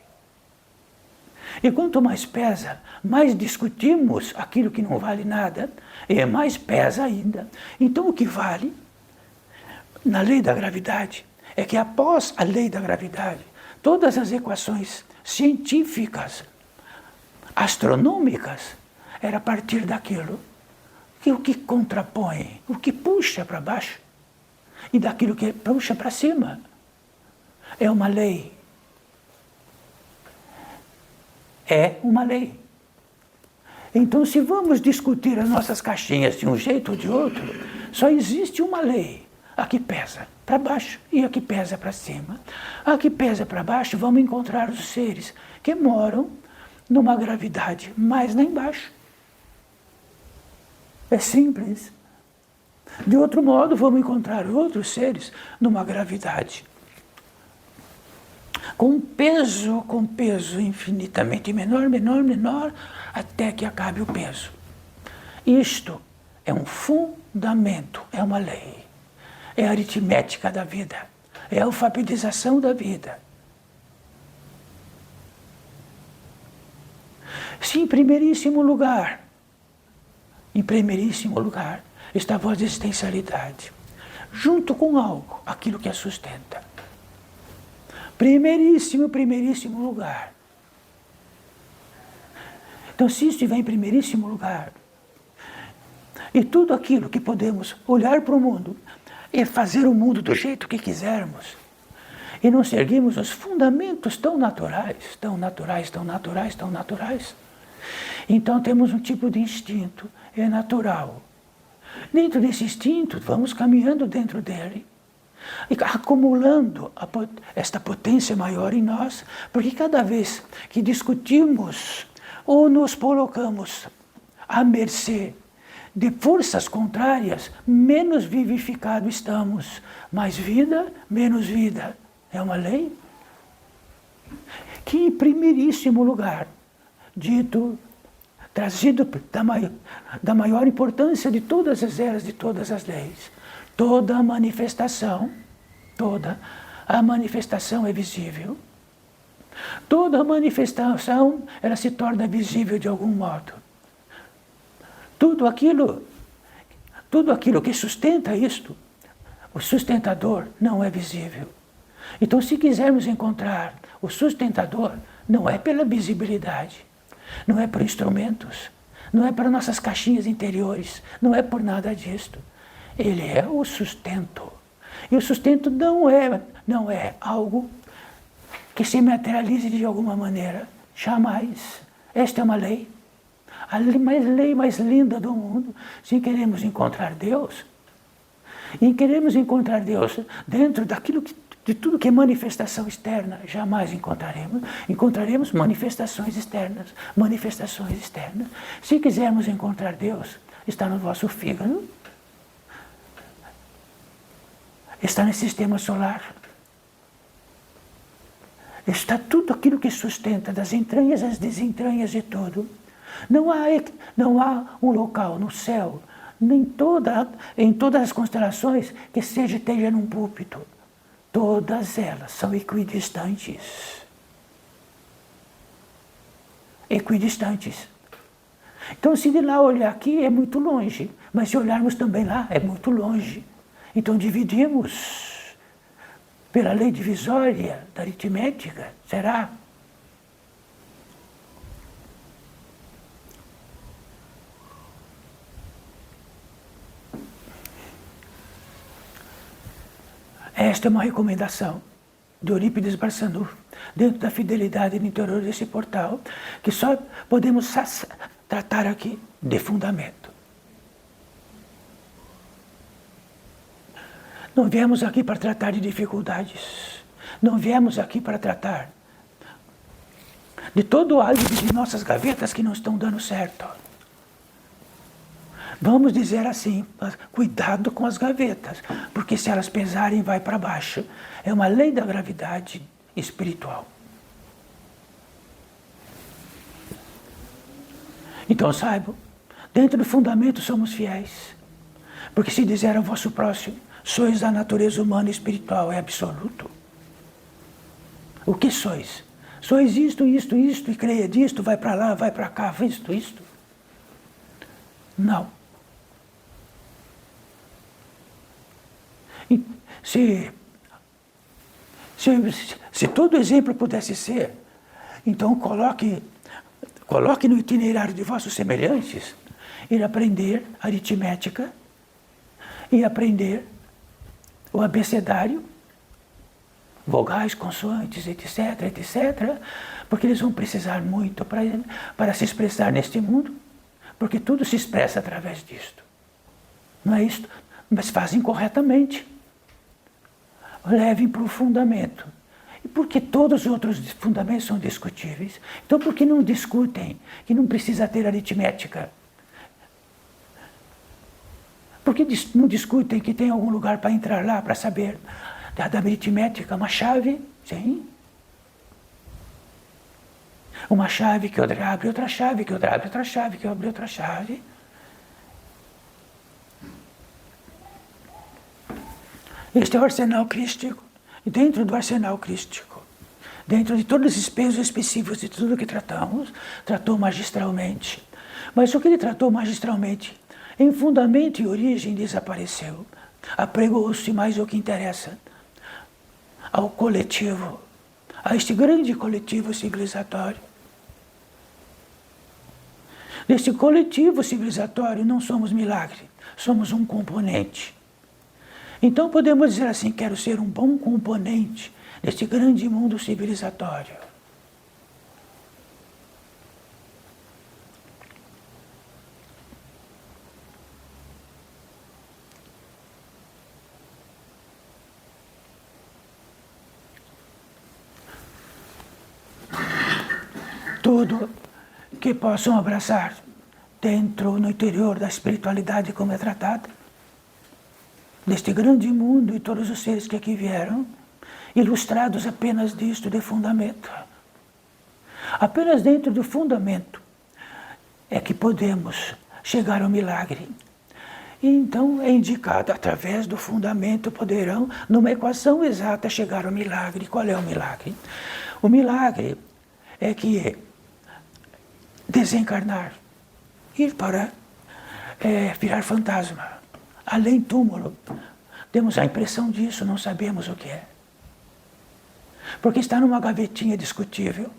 E quanto mais pesa, mais discutimos aquilo que não vale nada, e mais pesa ainda. Então o que vale, na lei da gravidade, é que após a lei da gravidade, todas as equações científicas, astronômicas, era a partir daquilo que o que contrapõe, o que puxa para baixo, e daquilo que puxa para cima. É uma lei. É uma lei. Então, se vamos discutir as nossas caixinhas de um jeito ou de outro, só existe uma lei. A que pesa para baixo e a que pesa para cima. A que pesa para baixo, vamos encontrar os seres que moram numa gravidade mais lá embaixo. É simples. De outro modo, vamos encontrar outros seres numa gravidade com peso infinitamente menor, até que acabe o peso. Isto é um fundamento, é uma lei. É a aritmética da vida, é a alfabetização da vida. Se em primeiríssimo lugar, está a vossa existencialidade, junto com algo, aquilo que a sustenta. Primeiríssimo lugar. Então, se estiver em primeiríssimo lugar, e tudo aquilo que podemos olhar para o mundo e fazer o mundo do jeito que quisermos, e não seguirmos os fundamentos tão naturais, então temos um tipo de instinto, é natural. Dentro desse instinto, vamos caminhando dentro dele, e acumulando esta potência maior em nós, porque cada vez que discutimos ou nos colocamos à mercê de forças contrárias, menos vivificado estamos. Mais vida, menos vida. É uma lei que, em primeiríssimo lugar, trazido da maior importância de todas as eras, de todas as leis, toda a manifestação é visível. Toda a manifestação, ela se torna visível de algum modo. Tudo aquilo que sustenta isto, o sustentador não é visível. Então, se quisermos encontrar o sustentador, não é pela visibilidade, não é por instrumentos, não é por nossas caixinhas interiores, não é por nada disto. Ele é o sustento. E o sustento não é algo que se materialize de alguma maneira. Jamais. Esta é uma lei. A lei mais linda do mundo. Se queremos encontrar Deus, dentro daquilo de tudo que é manifestação externa, jamais encontraremos. Encontraremos manifestações externas. Se quisermos encontrar Deus, está no vosso fígado, está no sistema solar. Está tudo aquilo que sustenta, das entranhas às desentranhas de tudo. Não há um local no céu, em todas as constelações, que esteja num púlpito. Todas elas são equidistantes. Então, se de lá olhar aqui, é muito longe. Mas se olharmos também lá, é muito longe. Então, dividimos pela lei divisória da aritmética. Será? Esta é uma recomendação de Eurípides Barçanufo, dentro da fidelidade no interior desse portal, que só podemos tratar aqui de fundamento. Não viemos aqui para tratar de dificuldades. Não viemos aqui para tratar de todo o álibi de nossas gavetas que não estão dando certo. Vamos dizer assim, cuidado com as gavetas, porque se elas pesarem, vai para baixo. É uma lei da gravidade espiritual. Então saibam, dentro do fundamento somos fiéis, porque se dizer ao vosso próximo, sois da natureza humana e espiritual, é absoluto. O que sois? Só existe isto, e creia disto, vai para lá, vai para cá, isto. Não. E se todo exemplo pudesse ser, então coloque no itinerário de vossos semelhantes ir aprender aritmética e aprender o abecedário, vogais, consoantes, etc., porque eles vão precisar muito para se expressar neste mundo, porque tudo se expressa através disto. Não é isto? Mas fazem corretamente. Levem para o fundamento. E porque todos os outros fundamentos são discutíveis, então por que não discutem que não precisa ter aritmética? Por que não discutem que tem algum lugar para entrar lá, para saber da aritmética? Uma chave, sim. Uma chave que abre outra chave, que abre outra chave, que abre outra chave. Este é o arsenal crístico. E dentro do arsenal crístico, dentro de todos esses pesos específicos de tudo que tratamos, tratou magistralmente. Mas o que ele tratou magistralmente, em fundamento e origem, desapareceu. Apregou-se mais o que interessa ao coletivo, a este grande coletivo civilizatório. Neste coletivo civilizatório não somos milagre, somos um componente. Então podemos dizer assim, quero ser um bom componente deste grande mundo civilizatório. Tudo que possam abraçar no interior da espiritualidade como é tratada, deste grande mundo e todos os seres que aqui vieram, ilustrados apenas disto de fundamento. Apenas dentro do fundamento é que podemos chegar ao milagre. E então é indicado, através do fundamento poderão, numa equação exata, chegar ao milagre. Qual é o milagre? O milagre é que desencarnar, ir para virar fantasma, além túmulo. Temos a impressão disso, não sabemos o que é. Porque está numa gavetinha discutível.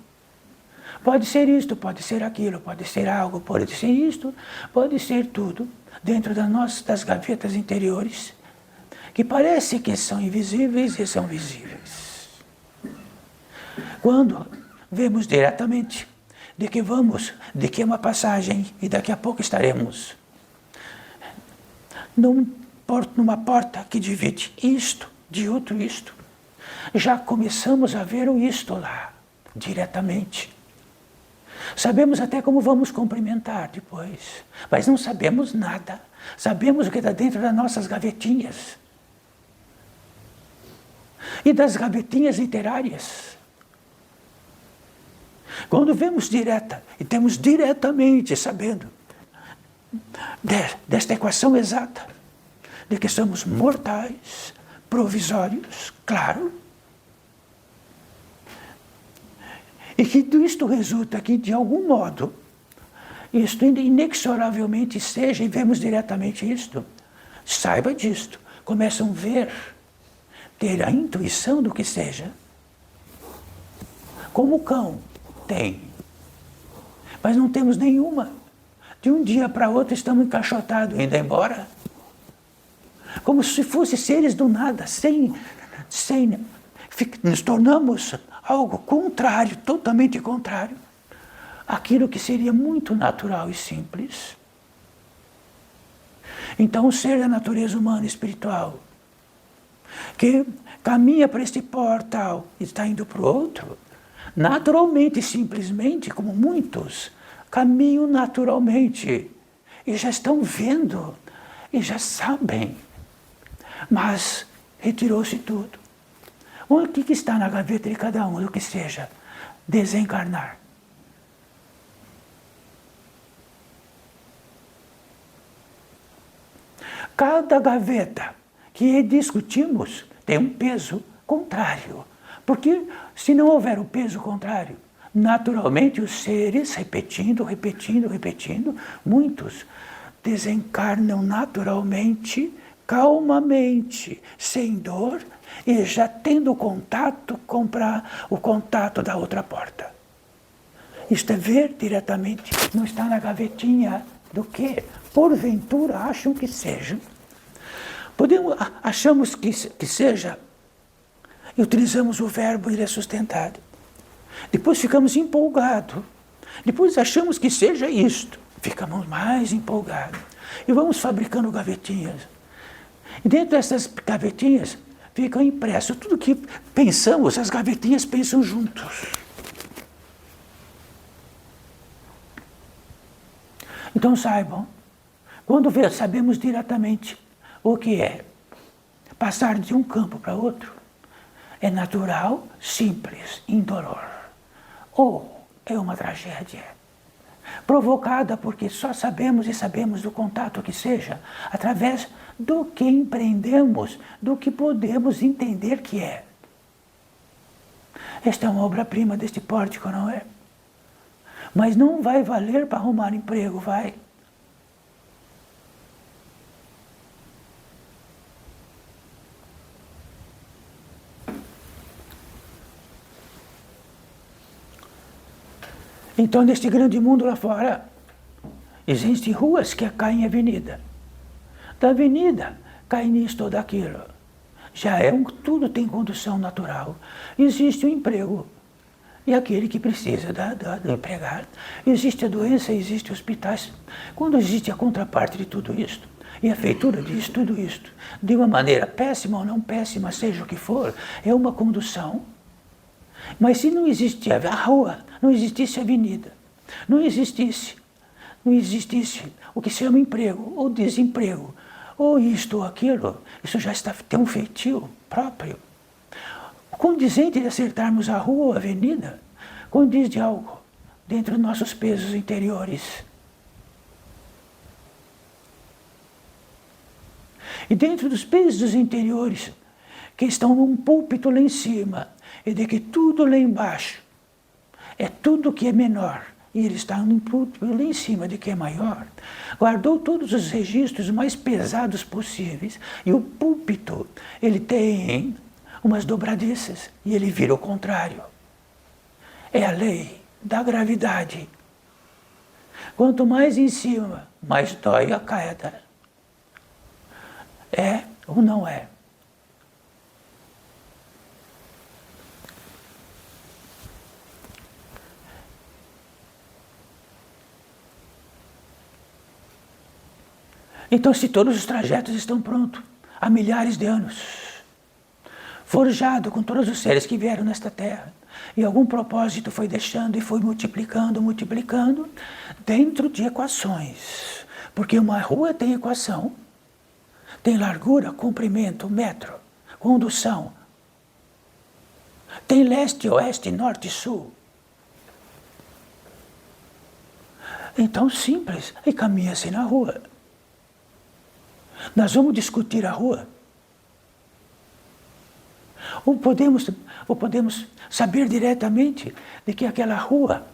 Pode ser isto, pode ser aquilo, pode ser algo, pode ser isto, pode ser tudo, dentro das gavetas interiores, que parece que são invisíveis e são visíveis. Quando vemos diretamente de que é uma passagem e daqui a pouco estaremos numa porta que divide isto de outro isto. Já começamos a ver o isto lá, diretamente. Sabemos até como vamos cumprimentar depois, mas não sabemos nada. Sabemos o que está dentro das nossas gavetinhas. E das gavetinhas literárias. Quando vemos e temos diretamente sabendo desta equação exata, de que somos mortais, provisórios, claro, e que isto resulta que, de algum modo, isto inexoravelmente seja, e vemos diretamente isto, saiba disto, começam a ver, ter a intuição do que seja, como o cão tem, mas não temos nenhuma. De um dia para outro estamos encaixotados, indo embora. Como se fossem seres do nada, nos tornamos algo contrário, totalmente contrário, àquilo que seria muito natural e simples. Então o ser da natureza humana e espiritual, que caminha para este portal e está indo para o outro, naturalmente e simplesmente, como muitos, caminham naturalmente e já estão vendo e já sabem, mas retirou-se tudo. O que está na gaveta de cada um, do que seja, desencarnar. Cada gaveta que discutimos tem um peso contrário, Porque se não houver o peso contrário, naturalmente os seres, repetindo, muitos desencarnam naturalmente, calmamente, sem dor, e já tendo contato com o contato da outra porta. Isto é ver diretamente, não está na gavetinha do que, porventura, acham que seja. Achamos que seja, e utilizamos o verbo, ele é sustentado. Depois ficamos empolgados. Depois achamos que seja isto. Ficamos mais empolgados. E vamos fabricando gavetinhas. E dentro dessas gavetinhas ficam impressos. Tudo que pensamos, as gavetinhas pensam juntos. Então saibam, quando sabemos diretamente o que é passar de um campo para outro, é natural, simples, indolor. Ou é uma tragédia, provocada porque só sabemos e sabemos do contato que seja, através do que empreendemos, do que podemos entender que é. Esta é uma obra-prima deste pórtico, não é? Mas não vai valer para arrumar emprego, vai. Então, neste grande mundo lá fora, existem ruas que caem em avenida. Da avenida, cai nisto ou daquilo. Já tudo tem condução natural. Existe o emprego. E aquele que precisa do empregado. Existe a doença, existem hospitais. Quando existe a contraparte de tudo isto, e a feitura disso, tudo isto, de uma maneira péssima ou não péssima, seja o que for, é uma condução. Mas se não existisse a rua, não existisse a avenida, não existisse o que se chama emprego ou desemprego, ou isto ou aquilo, isso já tem um feitio próprio. Condizente de acertarmos a rua ou a avenida, condiz de algo dentro dos nossos pesos interiores. E dentro dos pesos interiores, que estão num púlpito lá em cima, e de que tudo lá embaixo é tudo que é menor, e ele está num púlpito lá em cima de que é maior, guardou todos os registros mais pesados possíveis, e o púlpito, ele tem umas dobradiças, e ele vira o contrário. É a lei da gravidade. Quanto mais em cima, mais dói a queda. É ou não é? Então, se todos os trajetos estão prontos, há milhares de anos, forjado com todos os seres que vieram nesta terra, e algum propósito foi deixando e foi multiplicando, dentro de equações. Porque uma rua tem equação, tem largura, comprimento, metro, condução, tem leste, oeste, norte e sul. Então, simples, e caminha-se na rua. Nós vamos discutir a rua? Ou podemos saber diretamente de que aquela rua,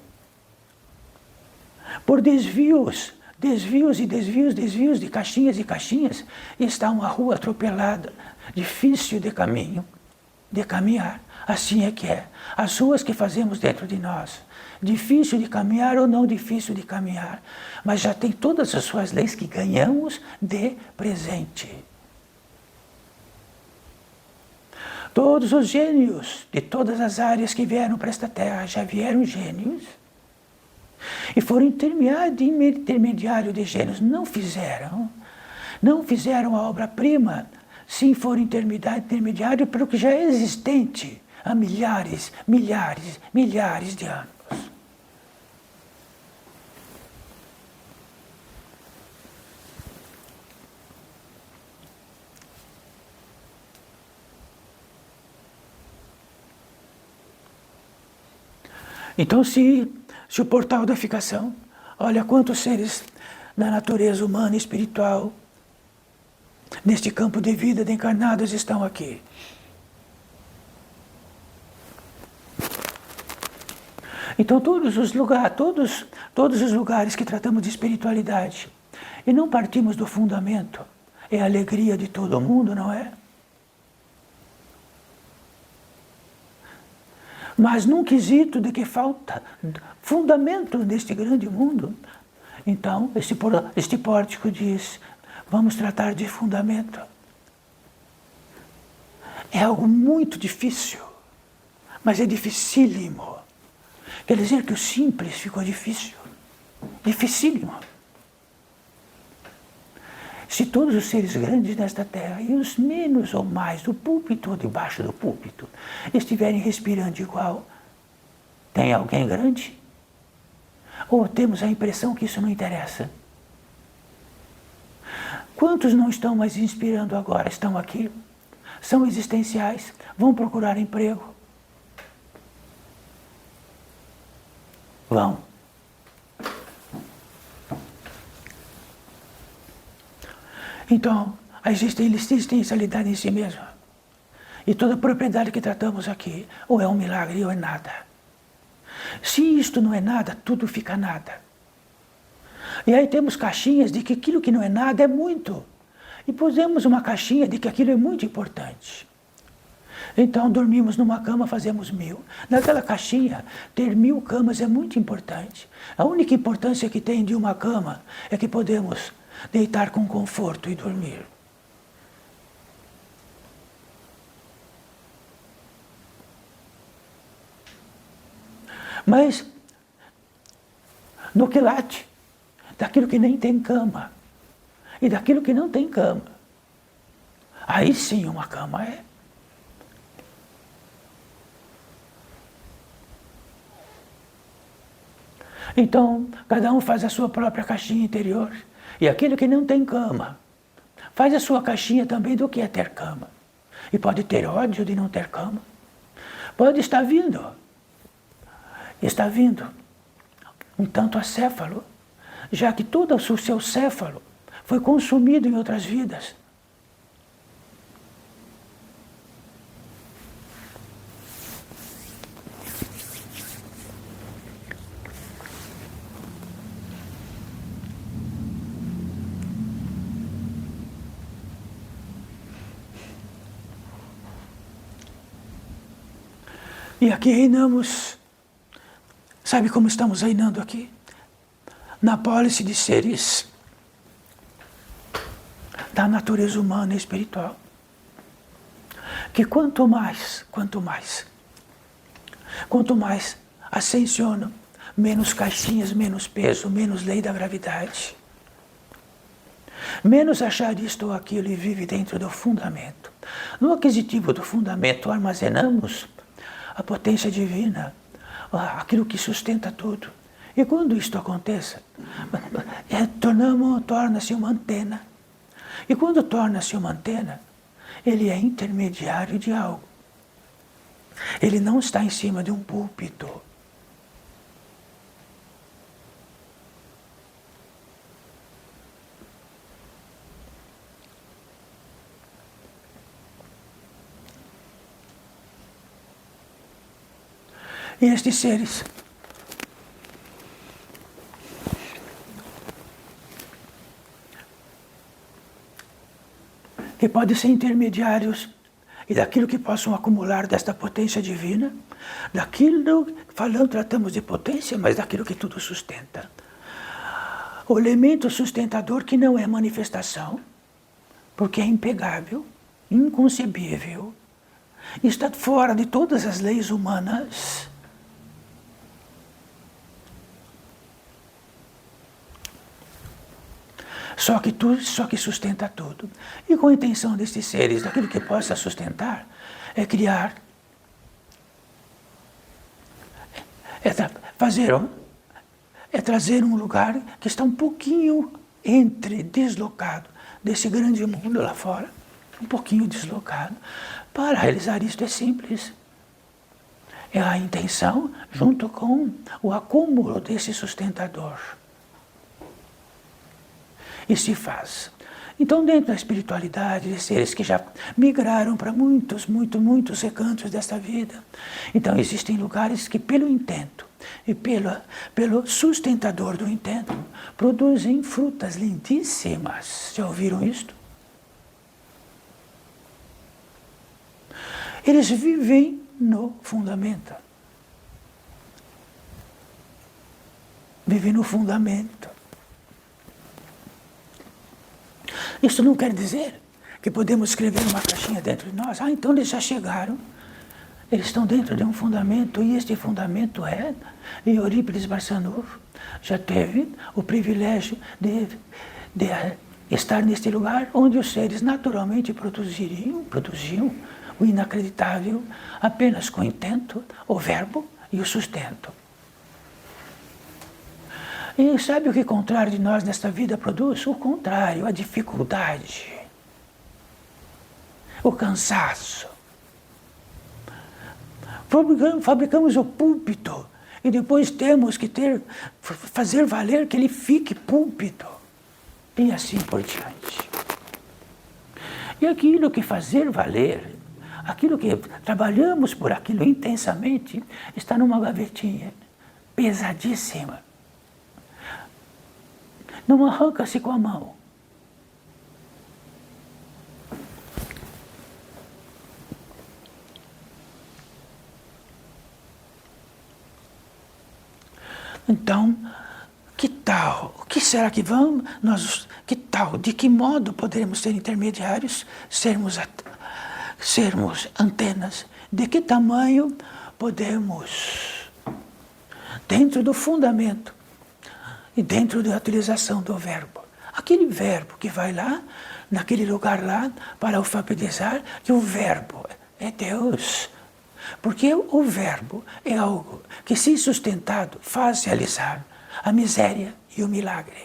por desvios de caixinhas e caixinhas, está uma rua atropelada, difícil de caminhar. Assim é que é. As ruas que fazemos dentro de nós, difícil de caminhar ou não difícil de caminhar, mas já tem todas as suas leis que ganhamos de presente. Todos os gênios de todas as áreas que vieram para esta terra já vieram gênios e foram intermediário de gênios. Não fizeram a obra-prima, sim foram intermediário para o que já é existente há milhares de anos. Então, se o portal da ficação, olha quantos seres da natureza humana e espiritual, neste campo de vida de encarnados estão aqui. Então todos os lugares que tratamos de espiritualidade e não partimos do fundamento, é a alegria de todo mundo, não é? Mas num quesito de que falta fundamento neste grande mundo, então este pórtico diz, vamos tratar de fundamento. É algo muito difícil, mas é dificílimo. Quer dizer que o simples ficou difícil, dificílimo. Se todos os seres grandes nesta terra e os menos ou mais do púlpito ou debaixo do púlpito estiverem respirando igual, tem alguém grande? Ou temos a impressão que isso não interessa? Quantos não estão mais inspirando agora? Estão aqui? São existenciais? Vão procurar emprego? Vão. Então, a existencialidade em si mesma e toda a propriedade que tratamos aqui, ou é um milagre ou é nada. Se isto não é nada, tudo fica nada. E aí temos caixinhas de que aquilo que não é nada é muito. E pusemos uma caixinha de que aquilo é muito importante. Então dormimos numa cama, fazemos 1000. Naquela caixinha, ter 1000 camas é muito importante. A única importância que tem de uma cama é que podemos deitar com conforto e dormir. Mas, no quilate, daquilo que nem tem cama, e daquilo que não tem cama, aí sim uma cama é. Então, cada um faz a sua própria caixinha interior. E aquele que não tem cama, faz a sua caixinha também do que é ter cama. E pode ter ódio de não ter cama. Pode estar vindo um tanto acéfalo, já que todo o seu céfalo foi consumido em outras vidas. E aqui reinamos, sabe como estamos reinando aqui? Na pólice de seres da natureza humana e espiritual. Que quanto mais ascensionam, menos caixinhas, menos peso, menos lei da gravidade. Menos achar isto ou aquilo e vive dentro do fundamento. No aquisitivo do fundamento armazenamos a potência divina, aquilo que sustenta tudo. E quando isto aconteça, torna-se uma antena. E quando torna-se uma antena, ele é intermediário de algo. Ele não está em cima de um púlpito. E estes seres que podem ser intermediários e daquilo que possam acumular desta potência divina, daquilo, tratamos de potência, mas daquilo que tudo sustenta. O elemento sustentador que não é manifestação, porque é impegável, inconcebível, está fora de todas as leis humanas. Só que sustenta tudo. E com a intenção destes seres, daquilo que possa sustentar, é criar, é trazer um lugar que está um pouquinho deslocado desse grande mundo lá fora, um pouquinho deslocado. Para realizar isto é simples. É a intenção junto com o acúmulo desse sustentador. E se faz. Então, dentro da espiritualidade, de seres que já migraram para muitos recantos desta vida, então existem lugares que, pelo intento e pelo sustentador do intento, produzem frutas lindíssimas. Já ouviram isto? Eles vivem no fundamento. Vivem no fundamento. Isso não quer dizer que podemos escrever uma caixinha dentro de nós. Então eles já chegaram. Eles estão dentro de um fundamento, e este fundamento é... E Eurípides Barçanufo já teve o privilégio de estar neste lugar onde os seres naturalmente produziam o inacreditável apenas com o intento, o verbo e o sustento. E sabe o que o contrário de nós nesta vida produz? O contrário, a dificuldade, o cansaço. Fabricamos o púlpito e depois temos que fazer valer que ele fique púlpito. E assim por diante. E aquilo que fazer valer, aquilo que trabalhamos por aquilo intensamente, está numa gavetinha pesadíssima. Não arranca-se com a mão. Então, que tal? O que será que vamos? Que tal? De que modo poderemos ser intermediários, sermos antenas? De que tamanho podemos, dentro do fundamento e dentro da utilização do verbo, aquele verbo que vai lá, naquele lugar lá, para alfabetizar, que o verbo é Deus. Porque o verbo é algo que, se sustentado, faz realizar a miséria e o milagre.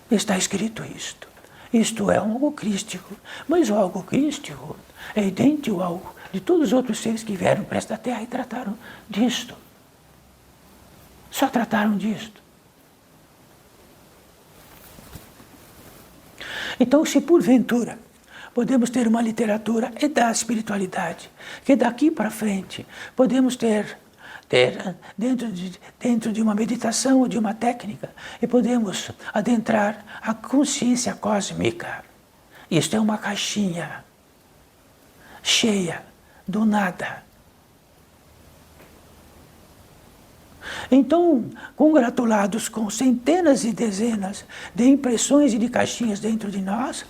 Está escrito isto. Isto é algo crístico. Mas o algo crístico é idêntico ao algo de todos os outros seres que vieram para esta terra e trataram disto. Só trataram disto. Então, se porventura podemos ter uma literatura da espiritualidade, que daqui para frente podemos ter dentro de uma meditação ou de uma técnica, e podemos adentrar a consciência cósmica. Isto é uma caixinha cheia do nada. Então, congratulados com centenas e dezenas de impressões e de caixinhas dentro de nós,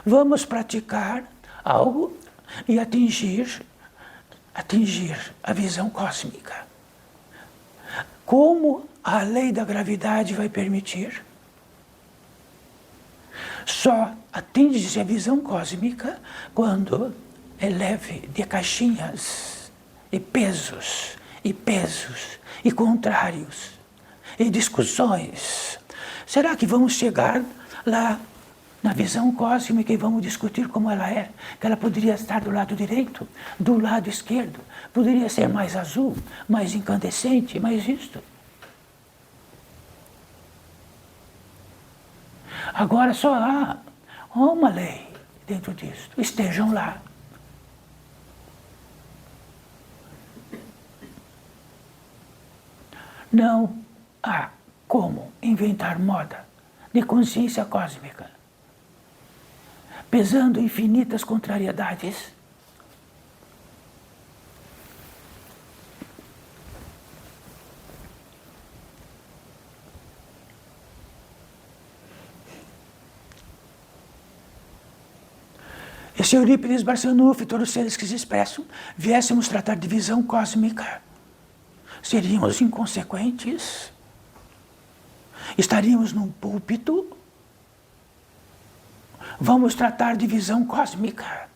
vamos praticar algo e atingir a visão cósmica. Como a lei da gravidade vai permitir? Só atinge-se a visão cósmica quando é leve de caixinhas e pesos e contrários e discussões. Será que vamos chegar lá na visão cósmica e vamos discutir como ela é? Que ela poderia estar do lado direito, do lado esquerdo, poderia ser mais azul, mais incandescente, mais isto. Agora só há uma lei dentro disso. Estejam lá. Não há como inventar moda de consciência cósmica, pesando infinitas contrariedades. E se Eurípides Barçanufo e todos os seres que se expressam viéssemos tratar de visão cósmica, seríamos inconsequentes? Estaríamos num púlpito? Vamos tratar de visão cósmica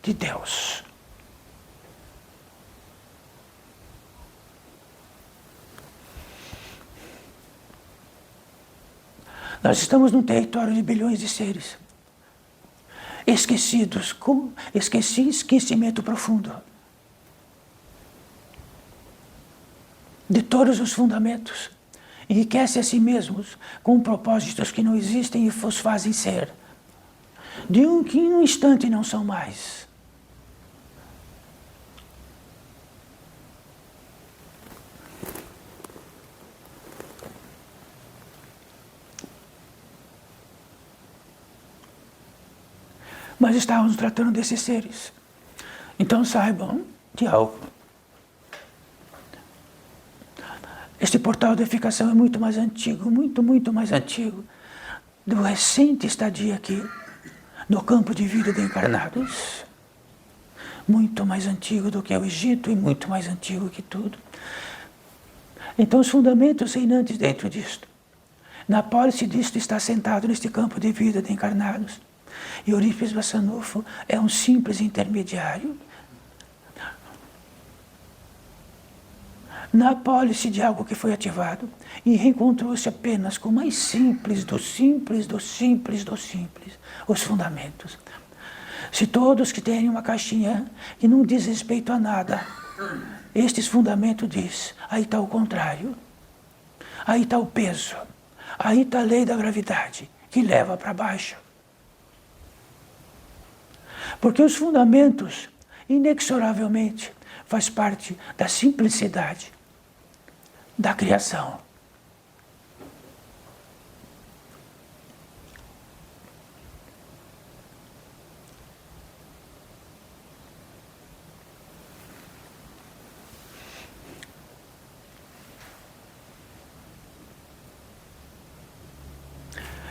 de Deus. Nós estamos num território de bilhões de seres, esquecidos, com esquecimento profundo de todos os fundamentos. Enriquece a si mesmos com propósitos que não existem e os fazem ser, de um que em um instante não são mais. Mas estávamos tratando desses seres. Então saibam de algo. Este portal de edificação é muito mais antigo, muito mais antigo do recente estadia aqui no campo de vida de encarnados. Muito mais antigo do que o Egito e muito mais antigo que tudo. Então os fundamentos reinantes dentro disto. Na apólice disto está sentado neste campo de vida de encarnados. E Eurípides Bassanufo é um simples intermediário. Na apólice de algo que foi ativado e reencontrou-se apenas com o mais simples do simples, do simples, do simples, os fundamentos. Se todos que têm uma caixinha que não diz respeito a nada, estes fundamentos diz, aí está o contrário, aí está o peso, aí está a lei da gravidade, que leva para baixo. Porque os fundamentos, inexoravelmente, faz parte da simplicidade da criação.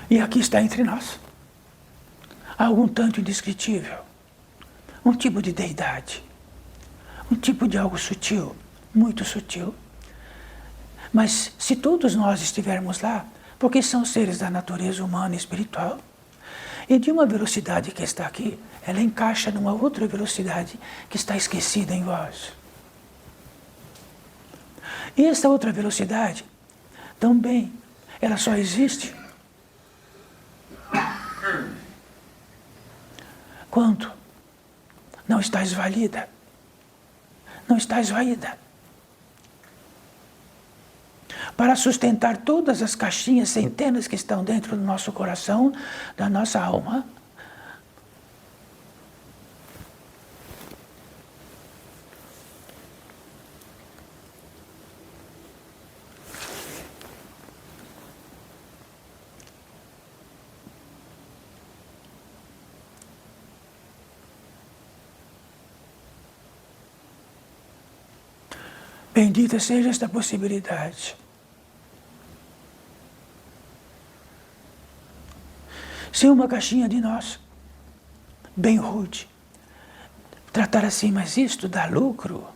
E aqui está entre nós algum tanto indescritível, um tipo de deidade, um tipo de algo sutil, muito sutil. Mas se todos nós estivermos lá, porque são seres da natureza humana e espiritual, e de uma velocidade que está aqui, ela encaixa numa outra velocidade que está esquecida em vós. E essa outra velocidade, também, ela só existe quando não está esvalida, não está esvaída. Para sustentar todas as caixinhas, centenas que estão dentro do nosso coração, da nossa alma, bendita seja esta possibilidade. Se uma caixinha de nós, bem rude, tratar assim, mas isto dá lucro.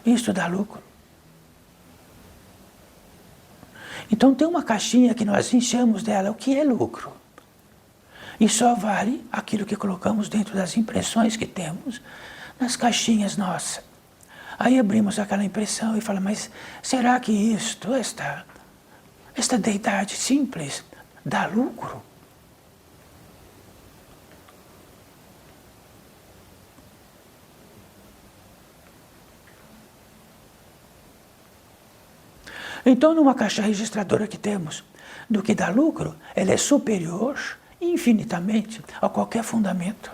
Isto dá lucro. Então tem uma caixinha que nós enchemos dela, o que é lucro? E só vale aquilo que colocamos dentro das impressões que temos nas caixinhas nossas. Aí abrimos aquela impressão e falamos, mas será que isto, esta deidade simples, dá lucro? Então, numa caixa registradora que temos, do que dá lucro, ela é superior infinitamente a qualquer fundamento,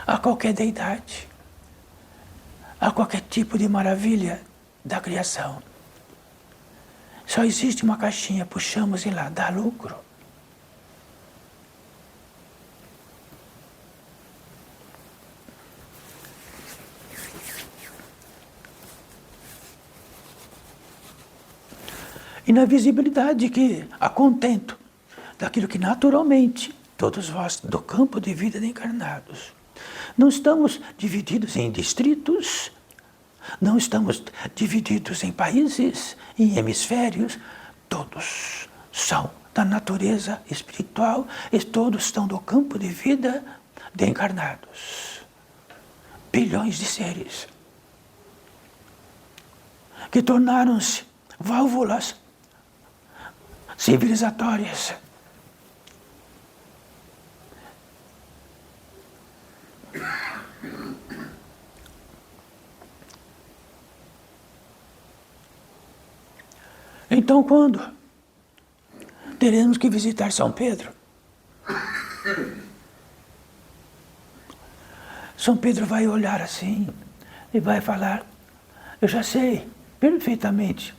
a qualquer deidade, a qualquer tipo de maravilha da criação. Só existe uma caixinha, puxamos e lá, dá lucro. E na visibilidade que a contento daquilo que naturalmente todos vós do campo de vida de encarnados. Não estamos divididos em distritos, não estamos divididos em países, em hemisférios, todos são da natureza espiritual e todos estão do campo de vida de encarnados. Bilhões de seres que tornaram-se válvulas civilizatórias. Então, quando teremos que visitar São Pedro, São Pedro vai olhar assim e vai falar, eu já sei perfeitamente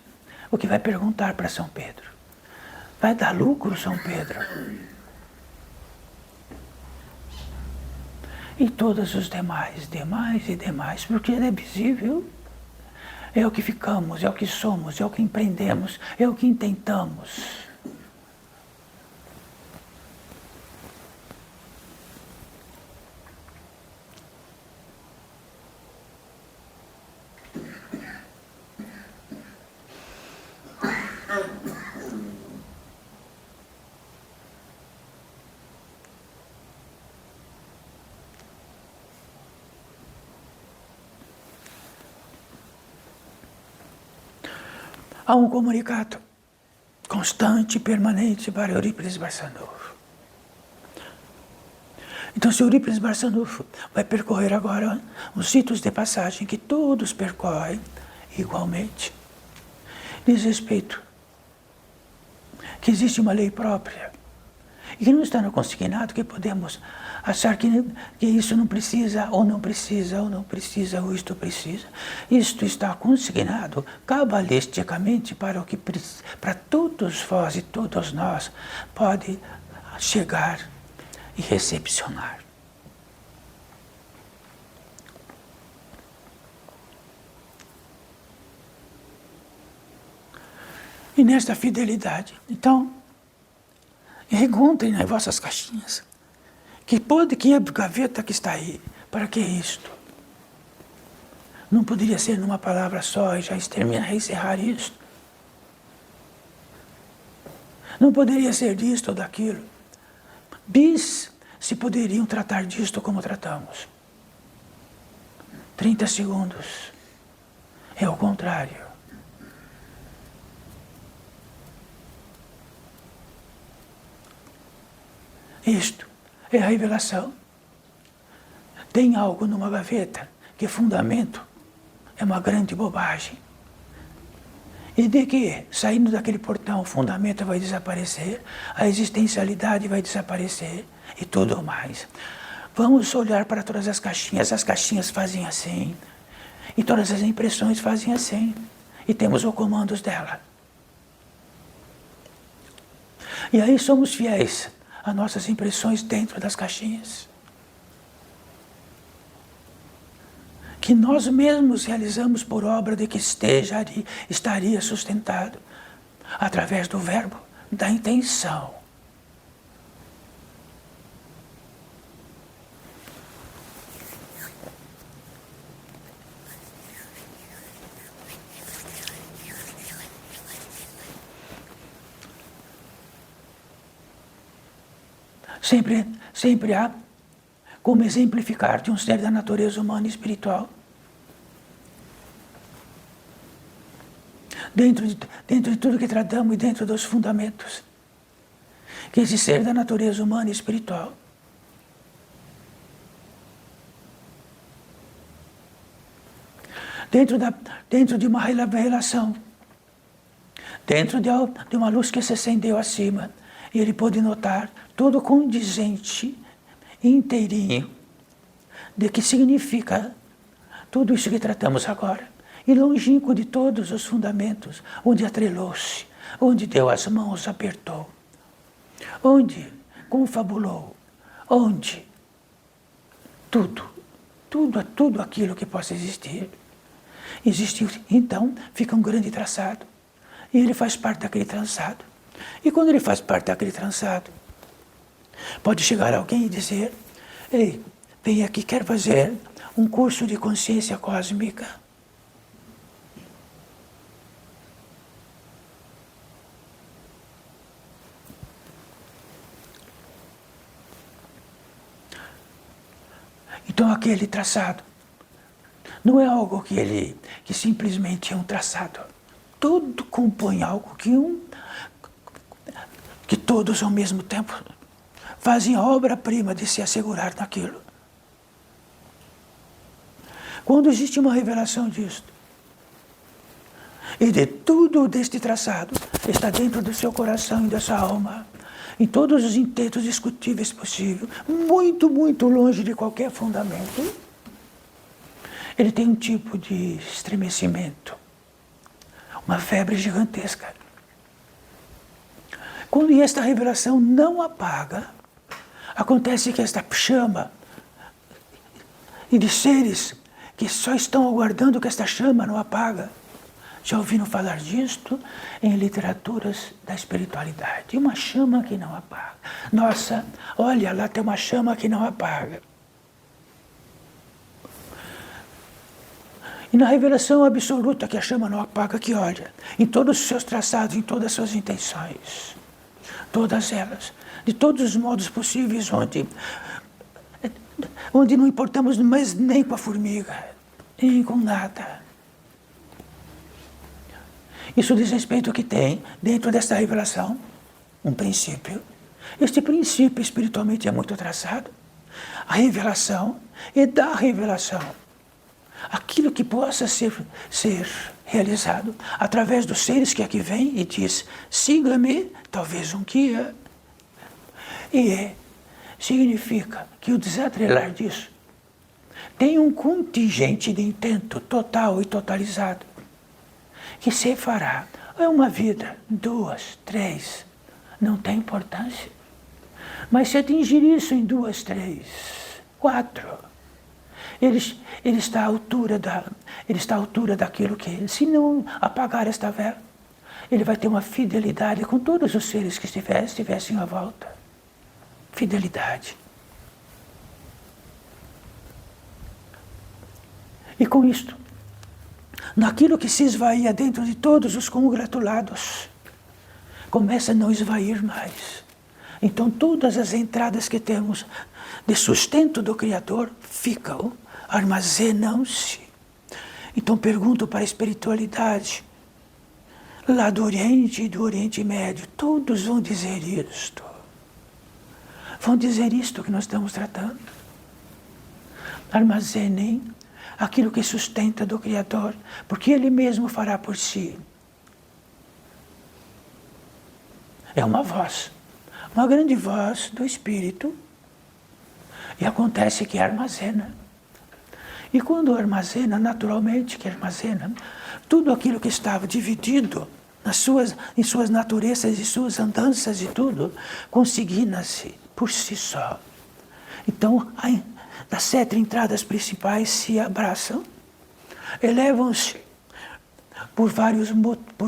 o que vai perguntar para São Pedro. Vai dar lucro, São Pedro? E todos os demais, porque ele é visível. É o que ficamos, é o que somos, é o que empreendemos, é o que intentamos. Há um comunicado constante e permanente para Eurípides Barçanufo. Então, se Eurípides Barçanufo vai percorrer agora os sítios de passagem que todos percorrem igualmente, diz respeito que existe uma lei própria e que não está no consignado que podemos achar que isso não precisa, ou não precisa, ou não precisa, ou isto precisa. Isto está consignado cabalisticamente para o que para todos vós e todos nós pode chegar e recepcionar. E nesta fidelidade, então, encontrem nas vossas caixinhas que a gaveta que está aí, para que isto? Não poderia ser numa palavra só e já encerrar isto? Não poderia ser disto ou daquilo? Se poderiam tratar disto como tratamos. 30 segundos. É o contrário. Isto é a revelação. Tem algo numa gaveta que fundamento é uma grande bobagem. E de que, saindo daquele portão, o fundamento vai desaparecer, a existencialidade vai desaparecer e tudo mais. Vamos olhar para todas as caixinhas fazem assim, e todas as impressões fazem assim, e temos os comandos dela. E aí somos fiéis às nossas impressões dentro das caixinhas. Que nós mesmos realizamos por obra de que estaria sustentado através do verbo da intenção. Sempre há como exemplificar de um ser da natureza humana e espiritual. Dentro de tudo que tratamos e dentro dos fundamentos, que esse ser da natureza humana e espiritual dentro de uma relação, dentro de uma luz que se acendeu acima, e ele pôde notar todo condizente, inteirinho, de que significa tudo isso que tratamos agora. E longínquo de todos os fundamentos, onde atrelou-se, onde deu as mãos, apertou, onde confabulou, onde tudo aquilo que possa existir. Existiu, então, fica um grande traçado. E ele faz parte daquele traçado. E quando ele faz parte daquele traçado, pode chegar alguém e dizer: ei, vem aqui, quer fazer um curso de consciência cósmica. Então aquele traçado não é algo que simplesmente é um traçado. Tudo compõe algo que todos ao mesmo tempo fazem a obra-prima de se assegurar naquilo. Quando existe uma revelação disto, e de tudo deste traçado está dentro do seu coração e da sua alma, em todos os intentos discutíveis possíveis, muito, muito longe de qualquer fundamento, ele tem um tipo de estremecimento, uma febre gigantesca. Quando esta revelação não apaga, acontece que esta chama e de seres que só estão aguardando que esta chama não apaga. Já ouviram falar disto em literaturas da espiritualidade? Uma chama que não apaga. Nossa, olha, lá tem uma chama que não apaga. E na revelação absoluta que a chama não apaga, que olha, em todos os seus traçados, em todas as suas intenções, todas elas, de todos os modos possíveis, onde não importamos mais nem com a formiga, nem com nada. Isso diz respeito ao que tem dentro desta revelação um princípio. Este princípio espiritualmente é muito traçado. A revelação é da revelação. Aquilo que possa ser realizado através dos seres que aqui vêm e diz, siga-me, talvez um guia. E significa que o desatrelar disso tem um contingente de intento total e totalizado que se fará. É uma vida, 2, 3, não tem importância. Mas se atingir isso em 2, 3, 4, ele está à altura daquilo que, se não apagar esta vela, ele vai ter uma fidelidade com todos os seres que estivessem à volta. Fidelidade. E com isto, naquilo que se esvaía dentro de todos os congratulados, começa a não esvair mais. Então todas as entradas que temos de sustento do Criador ficam, armazenam-se. Então pergunto para a espiritualidade, lá do Oriente e do Oriente Médio, todos vão dizer isto. Vão dizer isto que nós estamos tratando. Armazenem aquilo que sustenta do Criador, porque Ele mesmo fará por si. É uma voz, uma grande voz do Espírito, e acontece que armazena. E quando armazena, naturalmente que armazena, tudo aquilo que estava dividido em suas naturezas e suas andanças e tudo, consigna-se por si só. Então, das 7 entradas principais se abraçam, elevam-se por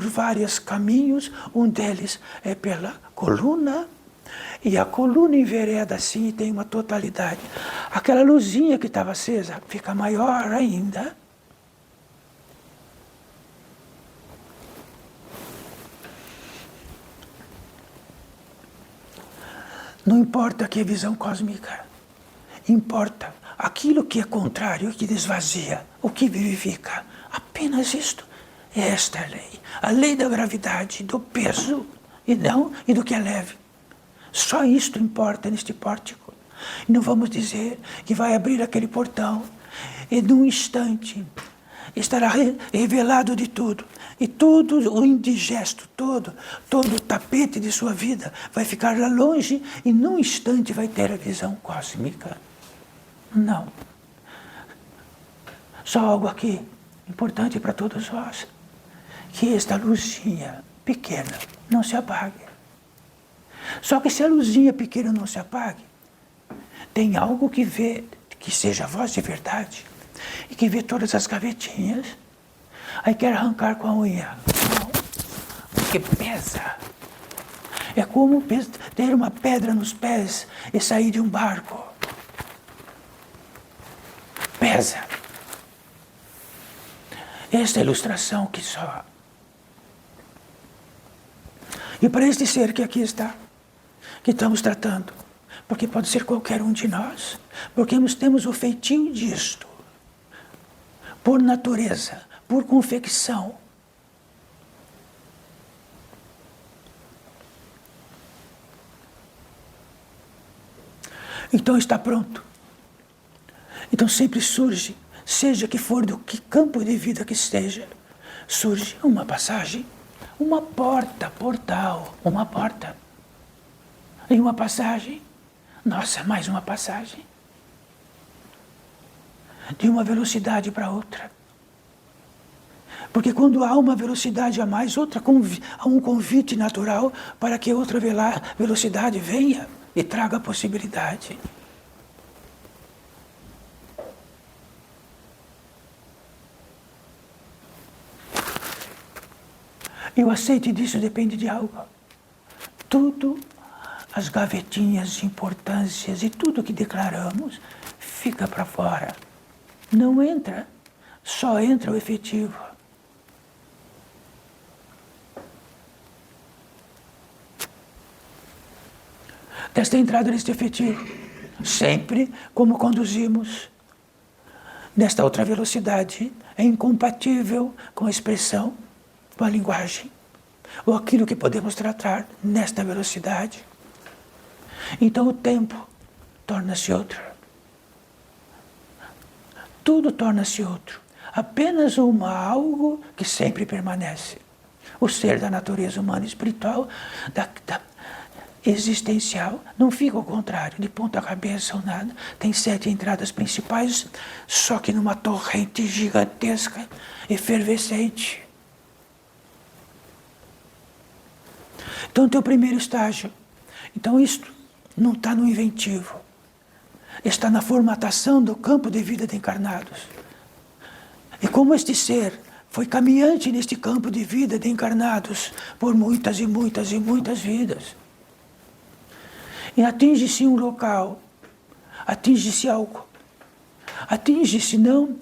vários caminhos, um deles é pela coluna, e a coluna envereda assim e tem uma totalidade. Aquela luzinha que estava acesa fica maior ainda. Não importa que é visão cósmica, importa aquilo que é contrário, que desvazia, o que vivifica. Apenas isto. É esta a lei da gravidade, do peso e do que é leve. Só isto importa neste pórtico. E não vamos dizer que vai abrir aquele portão e num instante estará revelado de tudo. E todo o indigesto, todo o tapete de sua vida vai ficar lá longe e num instante vai ter a visão cósmica. Não. Só algo aqui importante para todos nós. Que esta luzinha pequena não se apague. Só que se a luzinha pequena não se apague, tem algo que vê, que seja a voz de verdade, e que vê todas as gavetinhas, aí quer arrancar com a unha. Não, porque pesa. É como ter uma pedra nos pés e sair de um barco. Pesa. Esta é a ilustração que só. E para este ser que aqui está, que estamos tratando, porque pode ser qualquer um de nós, porque nós temos o feitio disto, por natureza, por confecção. Então está pronto. Então sempre surge, seja que for do que campo de vida que esteja, surge uma passagem, uma porta, portal, uma porta. E uma passagem, nossa, mais uma passagem. De uma velocidade para outra. Porque quando há uma velocidade a mais, há um convite natural para que outra velocidade venha e traga a possibilidade. E o aceite disso depende de algo. Tudo, as gavetinhas de importâncias e tudo que declaramos fica para fora. Não entra, só entra o efetivo. Desta entrada neste efetivo, sempre como conduzimos, nesta outra velocidade, é incompatível com a expressão, com a linguagem, ou aquilo que podemos tratar nesta velocidade. Então o tempo torna-se outro. Tudo torna-se outro. Apenas algo que sempre permanece. O ser da natureza humana e espiritual, existencial, não fica ao contrário, de ponta cabeça ou nada. Tem 7 entradas principais, só que numa torrente gigantesca, efervescente. Então, teu primeiro estágio. Então, isto não está no inventivo. Está na formatação do campo de vida de encarnados. E como este ser foi caminhante neste campo de vida de encarnados por muitas e muitas e muitas vidas. E atinge-se um local, atinge-se algo, atinge-se não,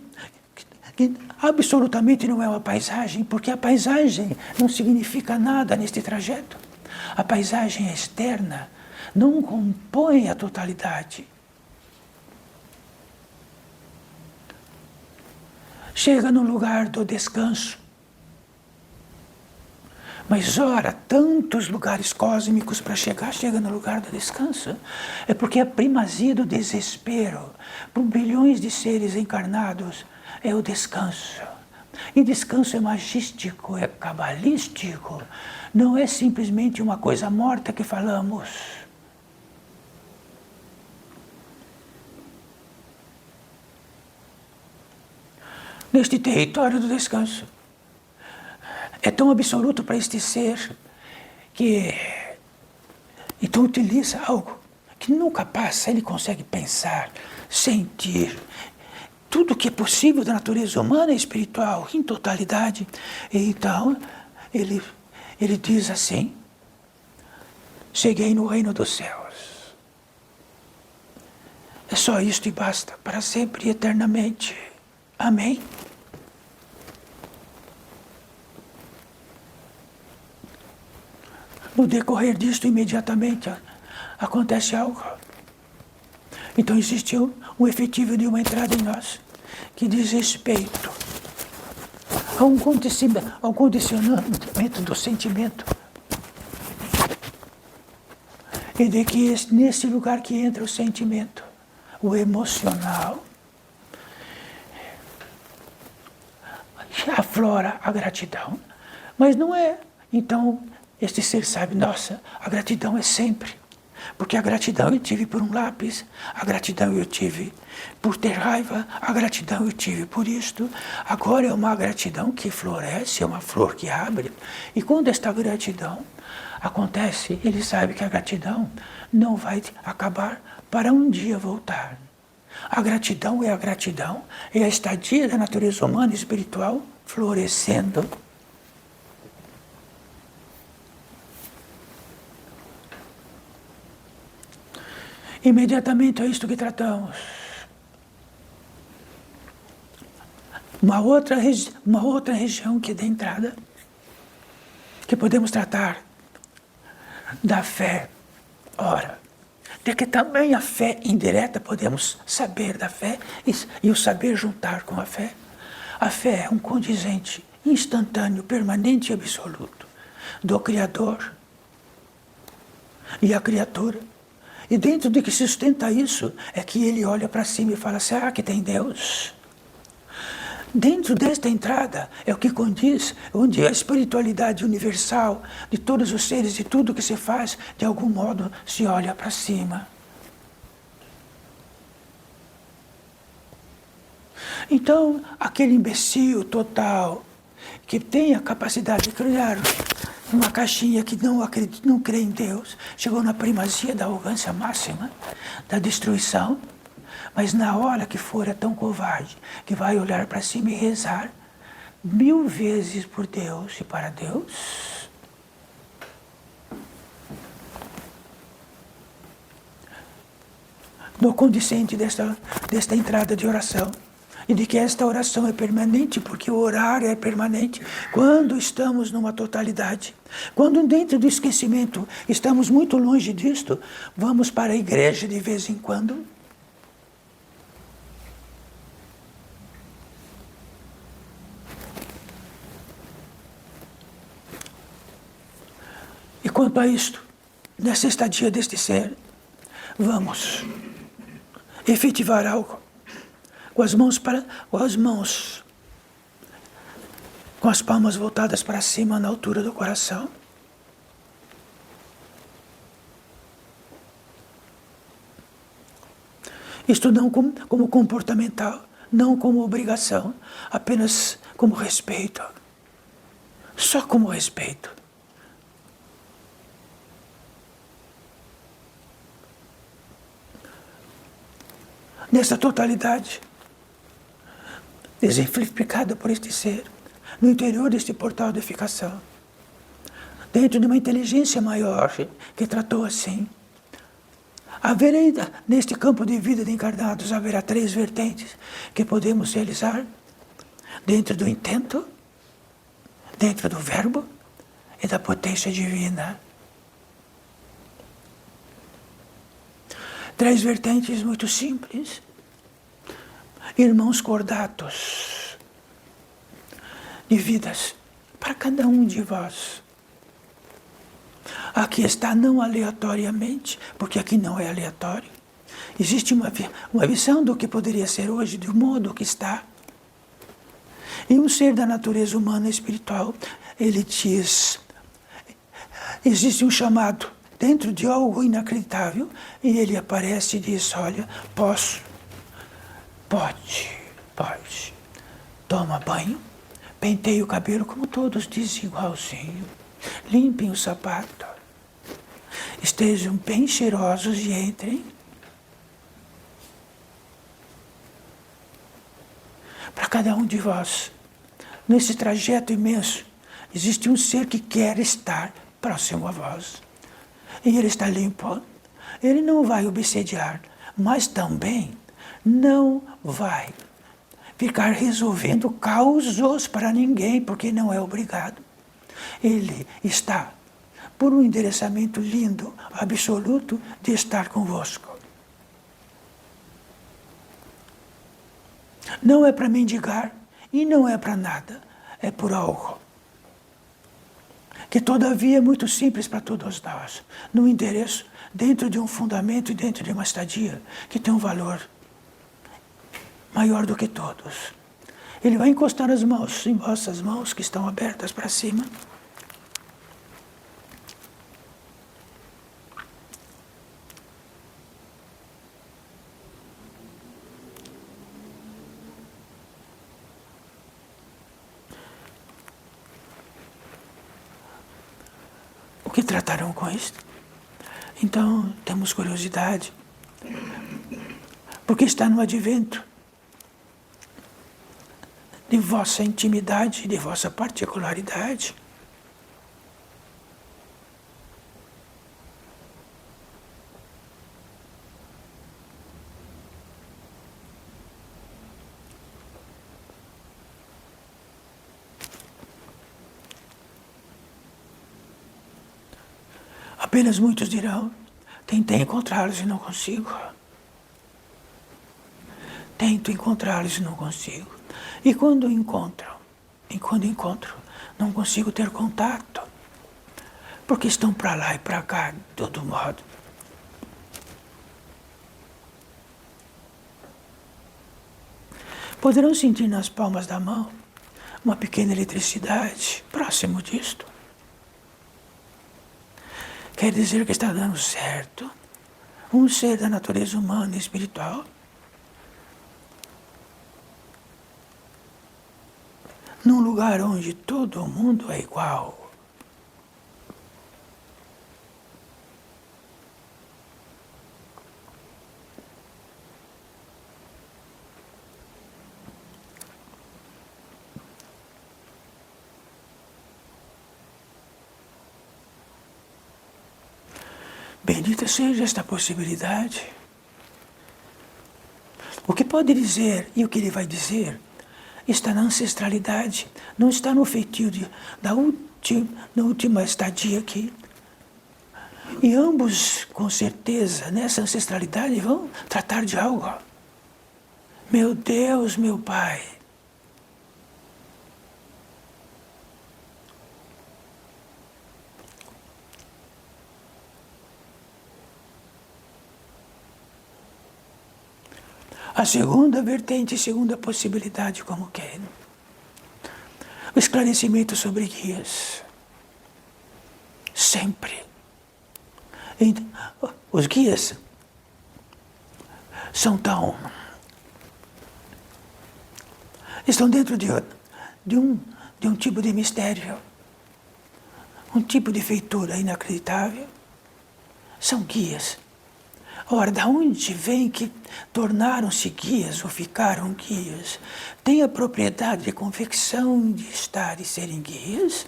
que absolutamente não é uma paisagem, porque a paisagem não significa nada neste trajeto. A paisagem é externa, não compõe a totalidade. Chega no lugar do descanso. Mas, ora, tantos lugares cósmicos para chega no lugar do descanso. É porque a primazia do desespero, por bilhões de seres encarnados, é o descanso. E descanso é magístico, é cabalístico. Não é simplesmente uma coisa morta que falamos. Neste território do descanso. É tão absoluto para este ser que então utiliza algo que nunca passa, ele consegue pensar, sentir, tudo que é possível da natureza humana e espiritual, em totalidade. E então, ele diz assim, cheguei no reino dos céus. É só isto e basta, para sempre e eternamente. Amém? No decorrer disto, imediatamente, acontece algo. Então existe um efetivo de uma entrada em nós, que diz respeito a um condicionamento do sentimento. E de que nesse lugar que entra o sentimento, o emocional, aflora a gratidão. Mas não é, então, este ser sabe, nossa, a gratidão é sempre. Porque a gratidão eu tive por um lápis, a gratidão eu tive por ter raiva, a gratidão eu tive por isto. Agora é uma gratidão que floresce, é uma flor que abre. E quando esta gratidão acontece, ele sabe que a gratidão não vai acabar para um dia voltar. A gratidão é a estadia da natureza humana e espiritual florescendo. Imediatamente é isto que tratamos. Uma outra região que é da entrada, que podemos tratar da fé. Ora, de que também a fé indireta podemos saber da fé e o saber juntar com a fé. A fé é um condizente instantâneo, permanente e absoluto do Criador e a criatura. E dentro de que se sustenta isso, é que ele olha para cima e fala, será que tem Deus? Dentro desta entrada é o que condiz, onde a espiritualidade universal de todos os seres, de tudo que se faz, de algum modo se olha para cima. Então, aquele imbecil total, que tem a capacidade de criar uma caixinha que não acredita, não crê em Deus, chegou na primazia da arrogância máxima, da destruição, mas na hora que for é tão covarde, que vai olhar para cima e rezar, 1000 vezes por Deus e para Deus, no condicente desta entrada de oração, e de que esta oração é permanente, porque o orar é permanente quando estamos numa totalidade. Quando dentro do esquecimento estamos muito longe disto, vamos para a igreja de vez em quando. E quanto a isto, nessa estadia deste ser, vamos efetivar algo com as palmas voltadas para cima na altura do coração. Isto não como comportamental, não como obrigação, apenas como respeito. Só como respeito. Nessa totalidade, exemplificada por este ser, no interior deste portal de edificação, dentro de uma inteligência maior que tratou assim, haverá neste campo de vida de encarnados, haverá 3 vertentes que podemos realizar dentro do intento, dentro do verbo e da potência divina. 3 vertentes muito simples. Irmãos cordatos de vidas para cada um de vós. Aqui está não aleatoriamente, porque aqui não é aleatório. Existe uma visão do que poderia ser hoje, do modo que está. E um ser da natureza humana e espiritual, ele diz, existe um chamado dentro de algo inacreditável, e ele aparece e diz, olha, posso, pode, toma banho, penteie o cabelo, como todos dizem, igualzinho, limpem o sapato, estejam bem cheirosos e entrem. Para cada um de vós, nesse trajeto imenso, existe um ser que quer estar próximo a vós. E ele está limpo. Ele não vai obsediar, mas também não vai ficar resolvendo causos para ninguém, porque não é obrigado. Ele está por um endereçamento lindo, absoluto, de estar convosco. Não é para mendigar e não é para nada, é por algo que todavia é muito simples para todos nós, no endereço, dentro de um fundamento e dentro de uma estadia que tem um valor maior do que todos. Ele vai encostar as mãos em vossas mãos que estão abertas para cima. O que tratarão com isto? Então, temos curiosidade, porque está no advento de vossa intimidade, de vossa particularidade. Apenas muitos dirão, tentei encontrá-los e não consigo. Tento encontrá-los e não consigo. E quando encontro, não consigo ter contato, porque estão para lá e para cá, de todo modo. Poderão sentir nas palmas da mão uma pequena eletricidade próximo disto. Quer dizer que está dando certo. Um ser da natureza humana e espiritual, num lugar onde todo mundo é igual. Bendita seja esta possibilidade. O que pode dizer e o que ele vai dizer está na ancestralidade, não está no feitio da última estadia aqui. E ambos, com certeza, nessa ancestralidade vão tratar de algo. Meu Deus, meu Pai. A segunda vertente, segunda possibilidade, como que é? O esclarecimento sobre guias. Sempre. Os guias estão dentro de um tipo de mistério, um tipo de feitura inacreditável. São guias. Ora, da onde vem que tornaram-se guias ou ficaram guias? Tem a propriedade de convicção de estar e serem guias?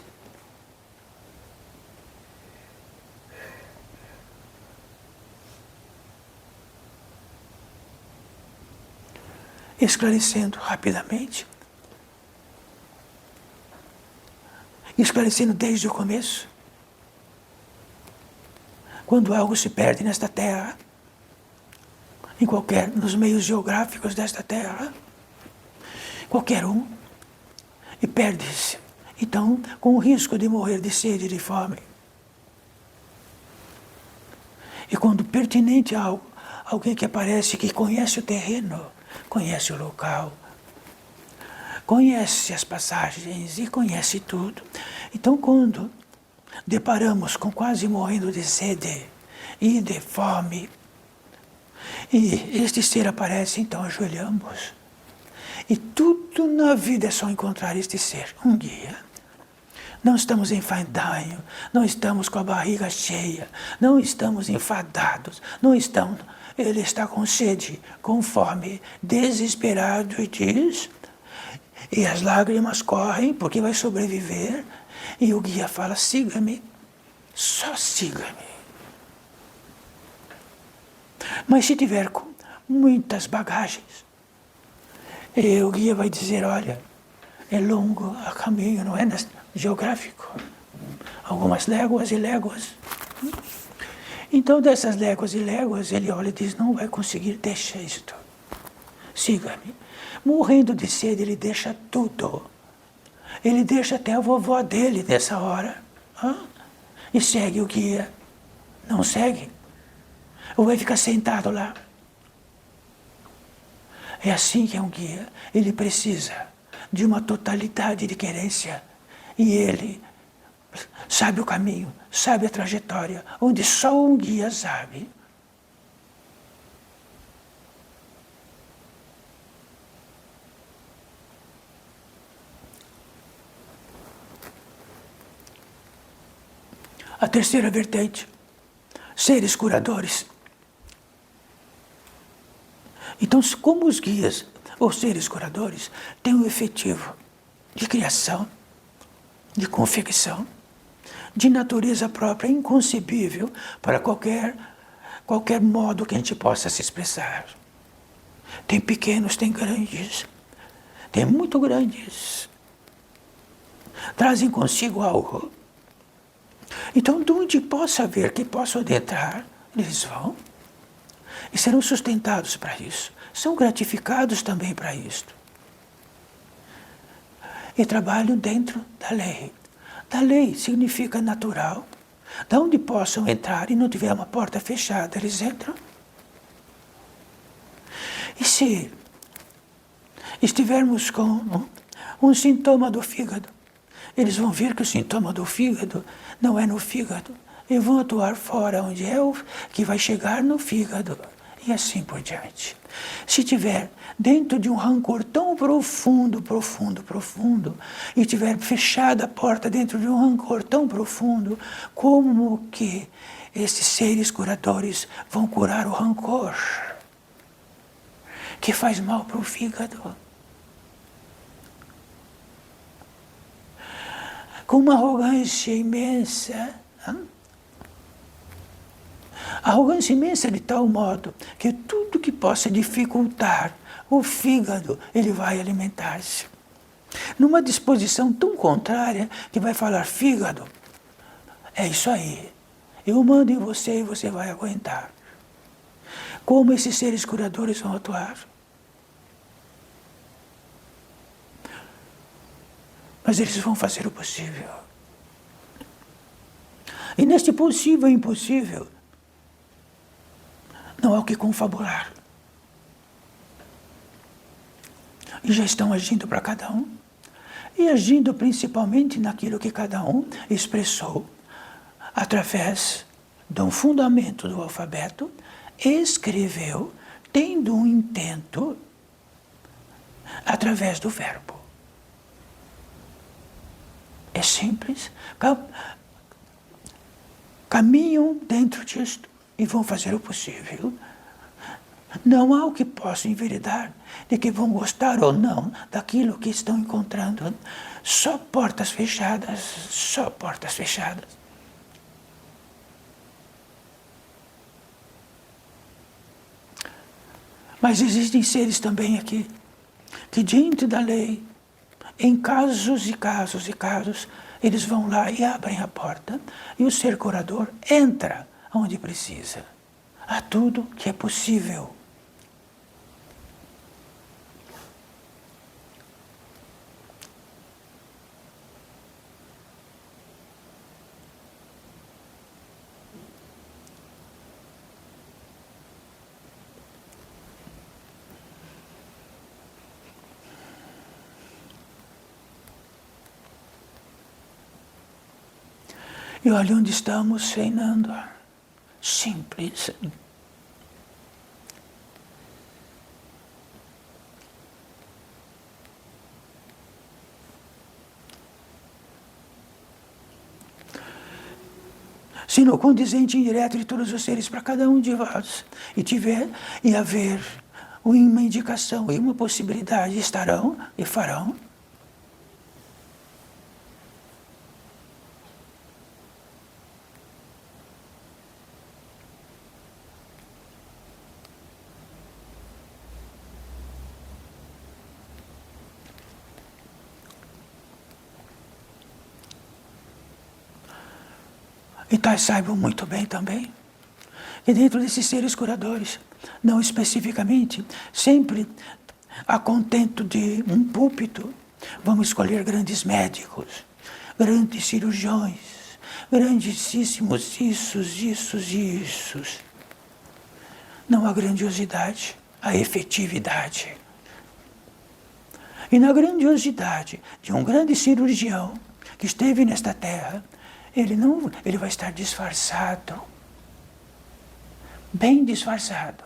Esclarecendo rapidamente, esclarecendo desde o começo. Quando algo se perde nesta terra, nos meios geográficos desta terra, qualquer um, e perde-se. Então, com o risco de morrer de sede e de fome. E quando pertinente a algo, alguém que aparece que conhece o terreno, conhece o local, conhece as passagens e conhece tudo. Então, quando deparamos com quase morrendo de sede e de fome, e este ser aparece, então ajoelhamos. E tudo na vida é só encontrar este ser, um guia. Não estamos enfadanho, não estamos com a barriga cheia, não estamos enfadados, não estamos. Ele está com sede, com fome, desesperado e diz, e as lágrimas correm porque vai sobreviver, e o guia fala, siga-me, só siga-me. Mas se tiver com muitas bagagens, o guia vai dizer, olha, é longo o caminho, não é geográfico. Algumas léguas e léguas. Então, dessas léguas e léguas, ele olha e diz, não vai conseguir, deixa isto. Siga-me. Morrendo de sede, ele deixa tudo. Ele deixa até a vovó dele nessa hora. E segue o guia. Não segue? Ou vai ficar sentado lá? É assim que é um guia. Ele precisa de uma totalidade de querência. E ele sabe o caminho, sabe a trajetória, onde só um guia sabe. A terceira vertente, seres curadores. Então, como os guias, ou seres curadores, têm um efetivo de criação, de confecção, de natureza própria, inconcebível para qualquer modo que a gente possa se expressar. Tem pequenos, tem grandes, tem muito grandes. Trazem consigo algo. Então, de onde possa haver, que possa adentrar, eles vão e serão sustentados para isso. São gratificados também para isto. E trabalham dentro da lei. Da lei significa natural. Da onde possam entrar e não tiver uma porta fechada, eles entram. E se estivermos com um sintoma do fígado, eles vão ver que o sintoma do fígado não é no fígado. E vão atuar fora, onde é o que vai chegar no fígado. E assim por diante. Se tiver dentro de um rancor tão profundo, e tiver fechada a porta dentro de um rancor tão profundo, como que esses seres curadores vão curar o rancor que faz mal para o fígado? Com uma arrogância imensa. A arrogância imensa é de tal modo que tudo que possa dificultar o fígado, ele vai alimentar-se. Numa disposição tão contrária que vai falar, fígado, é isso aí, eu mando em você e você vai aguentar. Como esses seres curadores vão atuar? Mas eles vão fazer o possível. E neste possível e impossível, não há o que confabular. E já estão agindo para cada um. E agindo principalmente naquilo que cada um expressou através de um fundamento do alfabeto, escreveu, tendo um intento através do verbo. É simples. Caminham dentro disto e vão fazer o possível. Não há o que possa enveredar de que vão gostar ou não daquilo que estão encontrando. Só portas fechadas, só portas fechadas. Mas existem seres também aqui, que diante da lei, em casos e casos e casos, eles vão lá e abrem a porta, e o ser curador entra onde precisa. Há tudo que é possível. E olha onde estamos reinando. Simples. Se no condizente indireto de todos os seres para cada um de vós, e haver uma indicação e uma possibilidade, estarão e farão. E tais saibam muito bem também que dentro desses seres curadores, não especificamente, sempre a contento de um púlpito, vamos escolher grandes médicos, grandes cirurgiões, grandíssimos isso. Não há grandiosidade, há efetividade. E na grandiosidade de um grande cirurgião que esteve nesta terra, ele vai estar disfarçado, bem disfarçado,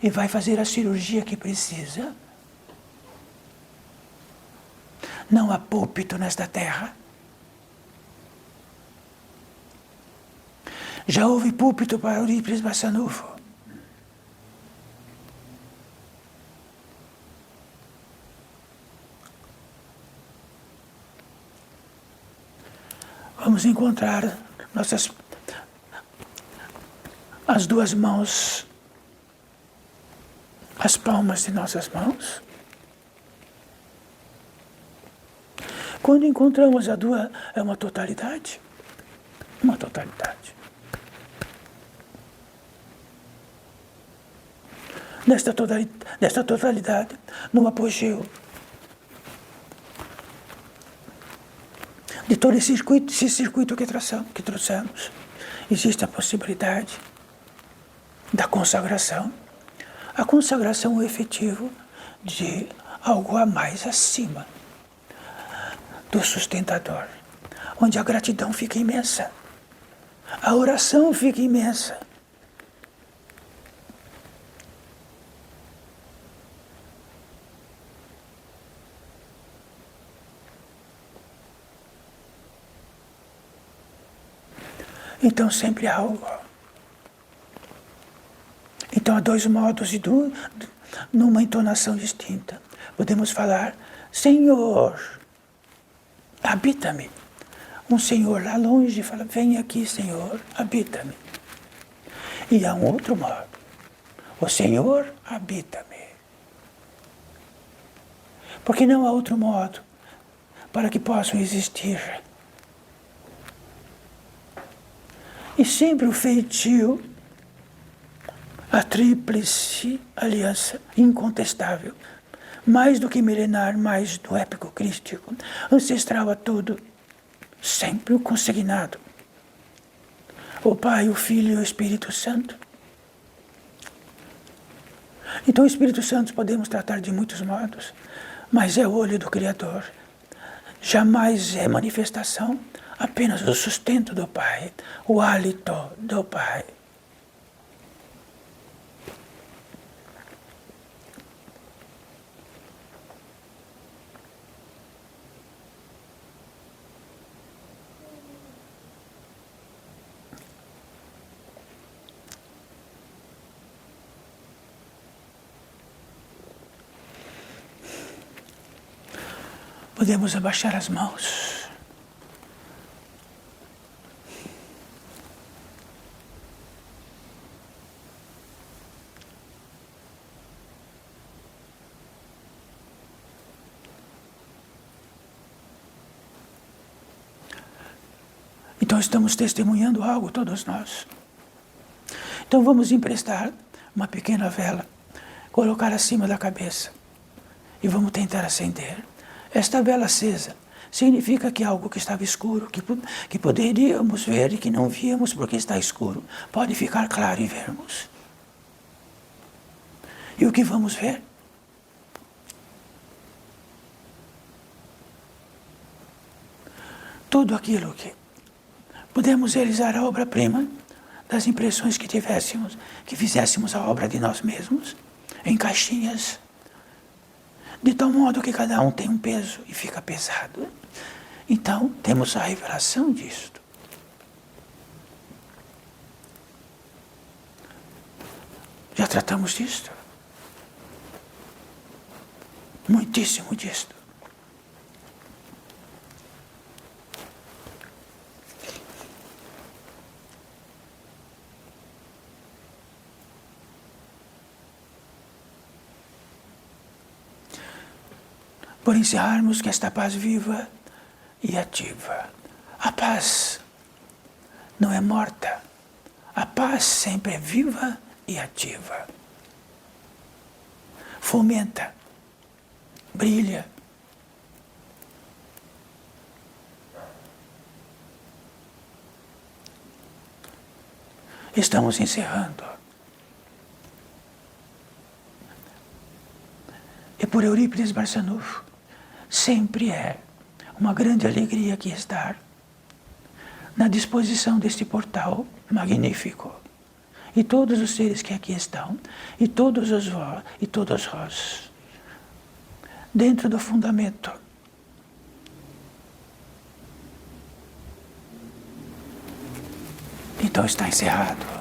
e vai fazer a cirurgia que precisa. Não há púlpito nesta terra. Já houve púlpito para Eurípides Bassanufo. Vamos encontrar as duas mãos, as palmas de nossas mãos. Quando encontramos a duas, é uma totalidade. Uma totalidade. Nesta totalidade, no apogeu de todo esse circuito que trouxemos, existe a possibilidade da consagração. A consagração é o efetivo de algo a mais acima do sustentador, onde a gratidão fica imensa, a oração fica imensa. Então sempre há algo. Então há dois modos numa entonação distinta. Podemos falar, Senhor, habita-me. Um Senhor lá longe fala, vem aqui, Senhor, habita-me. E há um outro modo. O Senhor habita-me. Porque não há outro modo para que possam existir. E sempre o feitio, a tríplice aliança incontestável, mais do que milenar, mais do épico crístico, ancestral a tudo, sempre o consignado. O Pai, o Filho e o Espírito Santo. Então o Espírito Santo podemos tratar de muitos modos, mas é o olho do Criador. Jamais é manifestação, apenas o sustento do Pai, o hálito do Pai. Podemos abaixar as mãos. Então estamos testemunhando algo, todos nós. Então vamos emprestar uma pequena vela, colocar acima da cabeça e vamos tentar acender. Esta vela acesa significa que algo que estava escuro, que poderíamos ver e que não víamos porque está escuro, pode ficar claro e vermos. E o que vamos ver? Tudo aquilo que pudemos realizar a obra-prima das impressões que tivéssemos, que fizéssemos a obra de nós mesmos, em caixinhas, de tal modo que cada um tem um peso e fica pesado. Então, temos a revelação disto. Já tratamos disto? Muitíssimo disto. Por encerrarmos que esta paz viva e ativa. A paz não é morta. A paz sempre é viva e ativa. Fomenta, brilha. Estamos encerrando. E por Eurípides Barçanufo, sempre é uma grande alegria aqui estar na disposição deste portal magnífico. E todos os seres que aqui estão, e todos os vós, e todos vós, dentro do fundamento. Então está encerrado.